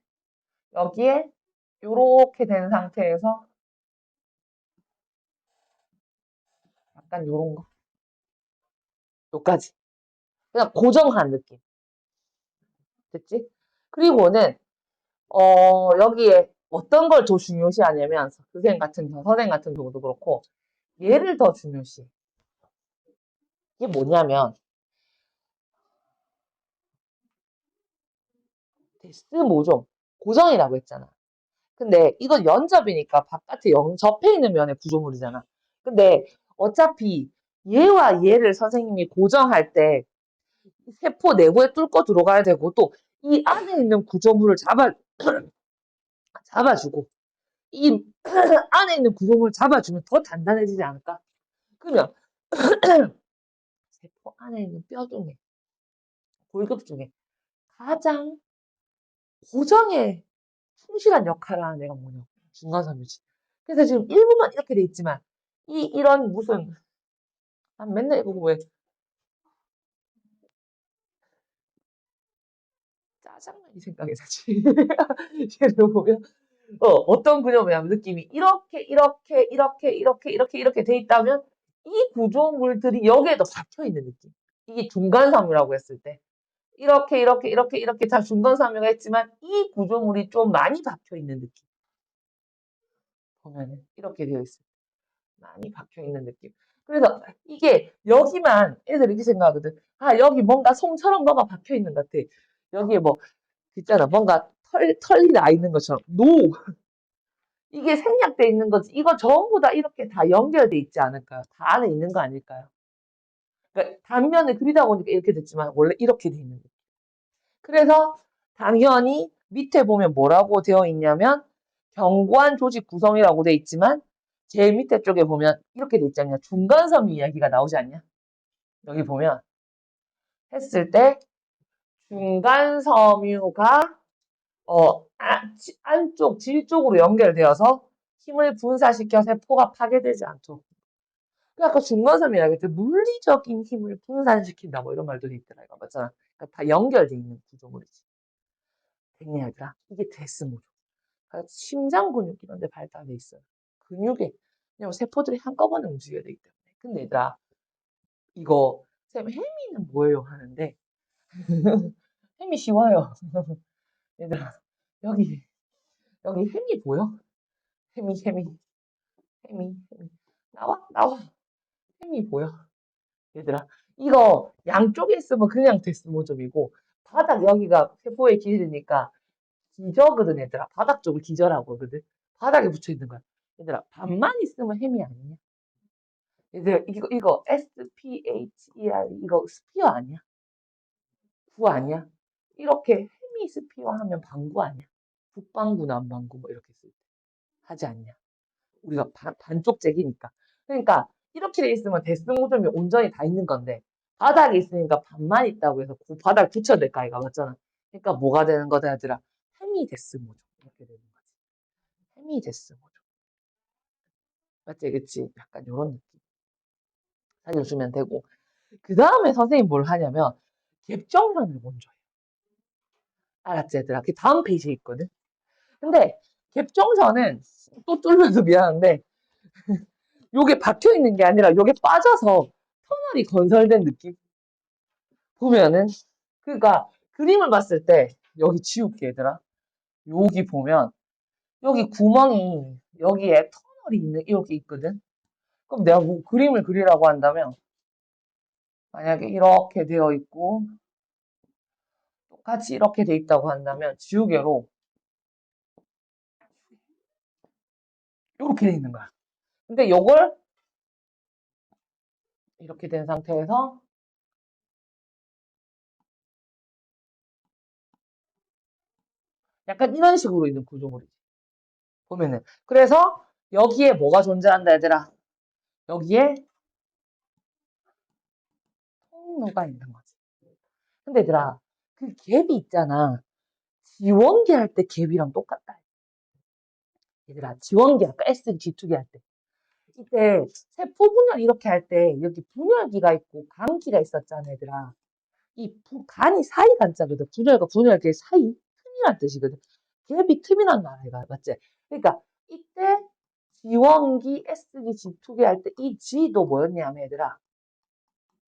여기에 요렇게 된 상태에서 약간 요런 거 요까지 그냥 고정한 느낌 됐지? 그리고는 여기에 어떤 걸 더 중요시하냐면 선생 같은 경우도 그렇고 얘를 더 중요시 이게 뭐냐면 데스모좀 고정이라고 했잖아 근데 이건 연접이니까 바깥에 접해 있는 면의 구조물이잖아 근데 어차피 얘와 얘를 선생님이 고정할 때 세포 내부에 뚫고 들어가야 되고 또 이 안에 있는 구조물을 잡아주고 이 안에 있는 구조물을 잡아주면 더 단단해지지 않을까? 그러면 세포 안에 있는 뼈 중에 골격 중에 가장 고정에 충실한 역할을 하는 애가 뭐냐? 중간섬유지. 그래서 지금 일부만 이렇게 돼 있지만 이런 무슨 난 맨날 이거 왜 짜장면 이 생각이 나지. 얘를 보면 어떤 그림이냐면 느낌이 이렇게 돼 있다면 이 구조물들이 여기에도 박혀 있는 느낌. 이게 중간섬유라고 했을 때 이렇게 다 중간섬유가 있지만 이 구조물이 좀 많이 박혀 있는 느낌. 보면은 이렇게 되어 있어요. 많이 박혀 있는 느낌. 그래서 이게 여기만 애들 이렇게 생각하거든. 아 여기 뭔가 솜처럼 뭐가 박혀 있는 것 같아. 여기에 뭐 있잖아 뭔가 털이 나 있는 것처럼. 노! 이게 생략돼 있는 거지. 이거 전부 다 이렇게 다 연결돼 있지 않을까요? 다 안에 있는 거 아닐까요? 그러니까 단면을 그리다 보니까 이렇게 됐지만 원래 이렇게 돼 있는 거예요. 그래서 당연히 밑에 보면 뭐라고 되어 있냐면 견고한 조직 구성이라고 돼 있지만 제일 밑에 쪽에 보면 이렇게 돼 있잖아요. 중간섬유 이야기가 나오지 않냐? 여기 보면 했을 때 중간섬유가 안쪽 질 쪽으로 연결되어서 힘을 분산시켜 세포가 파괴되지 않도록. 그러니까 중간섬유 이야기 때 물리적인 힘을 분산시킨다 뭐 이런 말도 있더라 이거 맞잖아. 그러니까 다 연결돼 있는 구조물이지. 됐냐 얘들아? 이게 데스모죠. 심장 근육 이런 데 발달돼 있어요. 근육에 왜냐면 세포들이 한꺼번에 움직여야 되기 때문에. 근데 얘들아 이거 쌤 혜미는 뭐예요 하는데 혜미 쉬워요. 얘들아 여기 혜미 보여? 혜미 나와 혜미 보여? 얘들아 이거 양쪽에 있으면 그냥 데스모점이고 바닥 여기가 세포의 길이니까 기저거든 얘들아. 바닥 쪽을 기저라고 하거든. 바닥에 붙여 있는 거야. 얘들아 반만 있으면 햄이 아니냐? 얘들아 이거 SPHER 이거 스피어 아니야? 구 아니야? 이렇게 헤미 스피어 하면 방구 아니야? 북방구 남방구 뭐 이렇게 쓸 때 하지 않냐? 우리가 반쪽 잭이니까. 그러니까 이렇게 돼 있으면 데스모점이 온전히 다 있는 건데 바닥에 있으니까 반만 있다고 해서 그 바닥 붙여야 될까 이가 맞잖아. 그러니까 뭐가 되는 거다 얘들아? 헤미 데스모점 이렇게 되는 거지. 헤미 데스모점. 맞지? 그치? 약간 요런 느낌. 살려주면 되고. 그 다음에 선생님 뭘 하냐면, 갭정선을 먼저 해요. 알았지, 얘들아? 그 다음 페이지에 있거든? 근데, 갭정선은 또 뚫려서 미안한데, 요게 박혀 있는 게 아니라 요게 빠져서 터널이 건설된 느낌? 보면은, 그니까, 그림을 봤을 때, 여기 지울게, 얘들아. 여기 보면, 여기 구멍이, 여기에 터널이 이렇게 있거든? 그럼 내가 뭐 그림을 그리라고 한다면, 만약에 이렇게 되어 있고, 똑같이 이렇게 돼 있다고 한다면 지우개로 이렇게 돼 있는 거야. 근데 요걸 이렇게 된 상태에서 약간 이런 식으로 있는 구조물이지. 보면은. 그래서 여기에 뭐가 존재한다 얘들아. 여기에 통로가 있는 거지. 근데 얘들아 그 갭이 있잖아. 지원기 할 때 갭이랑 똑같다. 얘들아 지원기 아까 SG2기 할 때. 이때 세포 분열 이렇게 할 때 여기 분열기가 있고 간기가 있었잖아 얘들아. 이 간이 사이 간자거든. 분열과 분열계 사이 틈이란 뜻이거든. 갭이 틈이란 말이야. 맞지? 그러니까 이때 지원기, S기, G2기 할 때 이 G도 뭐였냐면 얘들아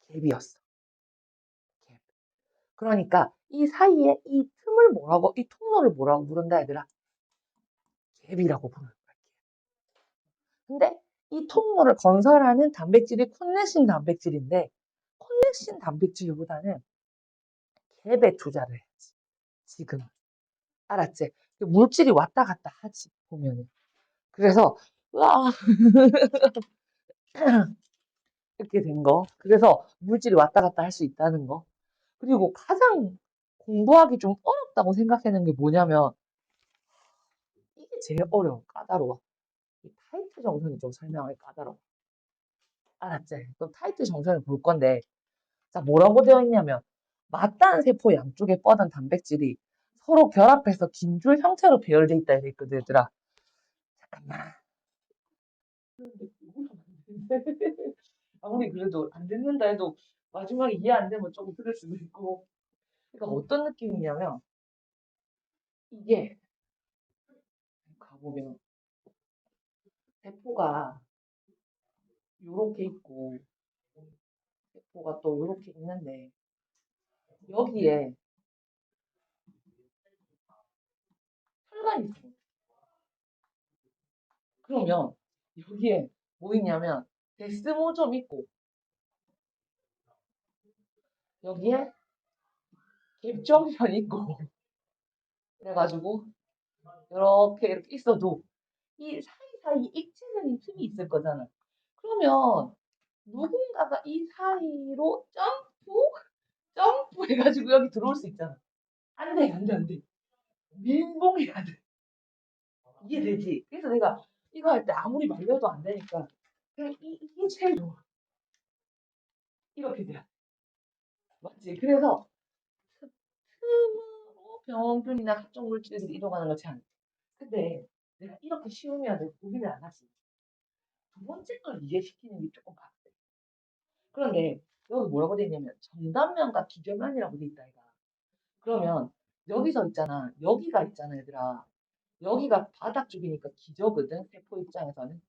갭이었어. 갭. 그러니까 이 사이에 이 틈을 뭐라고 이 통로를 뭐라고 부른다 얘들아? 갭이라고 부르는 거야. 근데 이 통로를 건설하는 단백질이 콘넥신 단백질인데 콘넥신 단백질보다는 갭에 투자를 해야지. 지금. 알았지? 물질이 왔다 갔다 하지, 보면은. 그래서, 으아, 이렇게 된 거. 그래서 물질이 왔다 갔다 할 수 있다는 거. 그리고 가장 공부하기 좀 어렵다고 생각하는 게 뭐냐면, 이게 제일 어려워, 까다로워. 이 타이트 정선이 좀 설명하기 까다로워. 알았지? 그럼 타이트 정선을 볼 건데, 자, 뭐라고 되어 있냐면, 맞닿은 세포 양쪽에 뻗은 단백질이 서로 결합해서 긴 줄 형태로 배열돼 있다 이랬 거든, 얘들아. 잠깐만. 아무리 그래도 안 듣는다 해도 마지막에 이해 안 되면 조금 들을 수도 있고. 그러니까 어떤 느낌이냐면 이게 가보면 세포가 요렇게 있고 세포가 또 요렇게 있는데 여기에 혈관이 있어. 그러면 여기에 뭐 있냐면 데스모좀 있고 여기에 갭정선 있고 그래가지고 이렇게 있어도 이 사이사이 입체적인 틈이 있을 거잖아. 그러면 누군가가 이 사이로 점프 해가지고 여기 들어올 수 있잖아. 안 돼, 안 돼, 안 돼. 민봉해야 돼. 이해되지? 그래서 내가 이거 할 때 아무리 말려도 안 되니까 그냥 이게 제일 좋아. 이렇게 돼야 돼. 맞지? 그래서 틈으로 병균이나 각종 물질들이 이동하는 걸 제한. 근데 내가 이렇게 쉬우면 고민을 안 하지. 두 번째 걸 이해시키는 게 조금 빡세. 그런데 여기 뭐라고 돼 있냐면 정단면과 기저면이라고 돼 있다 이가. 그러면 여기서 있잖아. 여기가 있잖아 얘들아. 여기가 바닥 쪽이니까 기저거든 세포 입장에서는.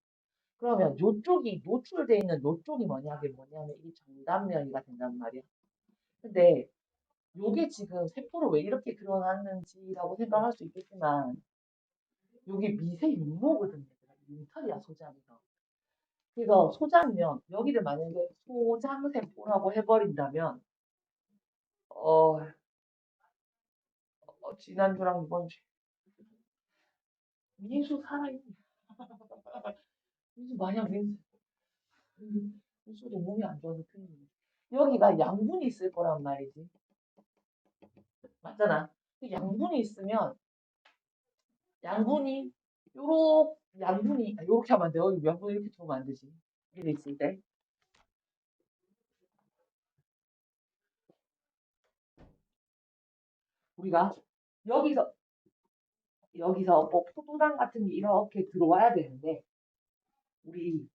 그러면 요쪽이 노출돼 있는 요쪽이 뭐냐면 이게 정단면이가 된단 말이야. 근데 요게 지금 세포로 왜 이렇게 드러났는지라고 생각할 수 있겠지만 요게 미세 육모거든 얘들아. 융털이야 소장에서. 그래서 소장면 여기를 만약에 소장세포라고 해버린다면 어, 지난주랑 이번 주 민수 살아있냐? 민수 마냥 민수도 몸이 안 좋아서 큰일이네. 여기가 양분이 있을 거란 말이지. 맞잖아. 그 양분이 있으면 양분이 요렇게 하면 안 돼. 양분이 이렇게 들어오면 안 되지. 이렇게 있을 때 우리가 여기서 뭐 포도당 같은 게 이렇게 들어와야 되는데 우리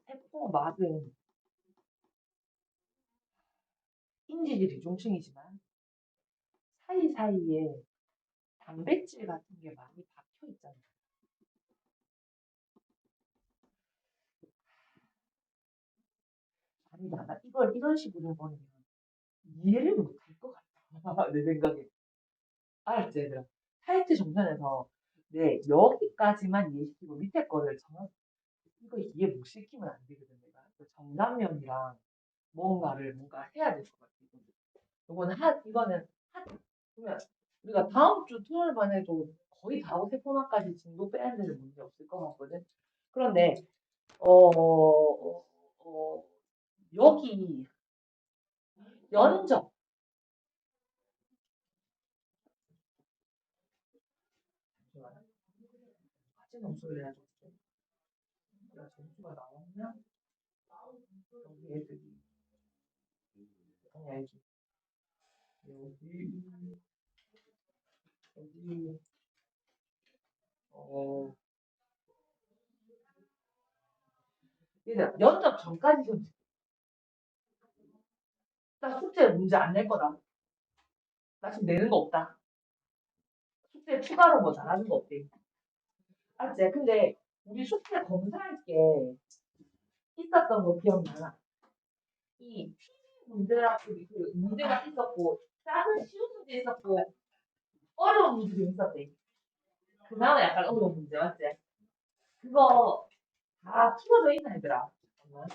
세포막은 인지질 이중층이지만 사이사이에 단백질 같은 게 많이 박혀 있잖아. 아니, 나 이걸 이런 식으로 해버리면 이해를 못할 것 같아. 내 생각에. 알았지, 얘들아? 타이트 정편에서 네, 여기까지만 이해시키고 밑에 거를 이거 이해 못 시키면 안 되거든, 내가. 그 정답면이랑 뭔가 해야 될 것 같아. 그러면 우리가 다음 주 토요일만 해도 거의 다 하고 세포나까지 진도 빼야 되는 문제 없을 것 같거든. 그런데, 어, 여기 연적. 사진 없어야 해야지. 야, 점수가 나왔냐? 여기 애들이. 아니, 알지. 여기, 여기, 어, 얘들아, 연적 전까지 좀, 나 숙제 문제 안 낼 거다. 나 지금 내는 거 없다. 숙제 추가로 뭐 잘하는 거 없대. 알지? 근데 우리 숙제 검사할 게 있었던 거 기억나? 이 문제라고 그 문제가 있었고, 작은 쉬운 문제 있었고, 어려운 문제도 있었대. 그나마 약간 어려운 문제 맞지? 그거 다 풀어져 있나 얘들아. 잠깐만.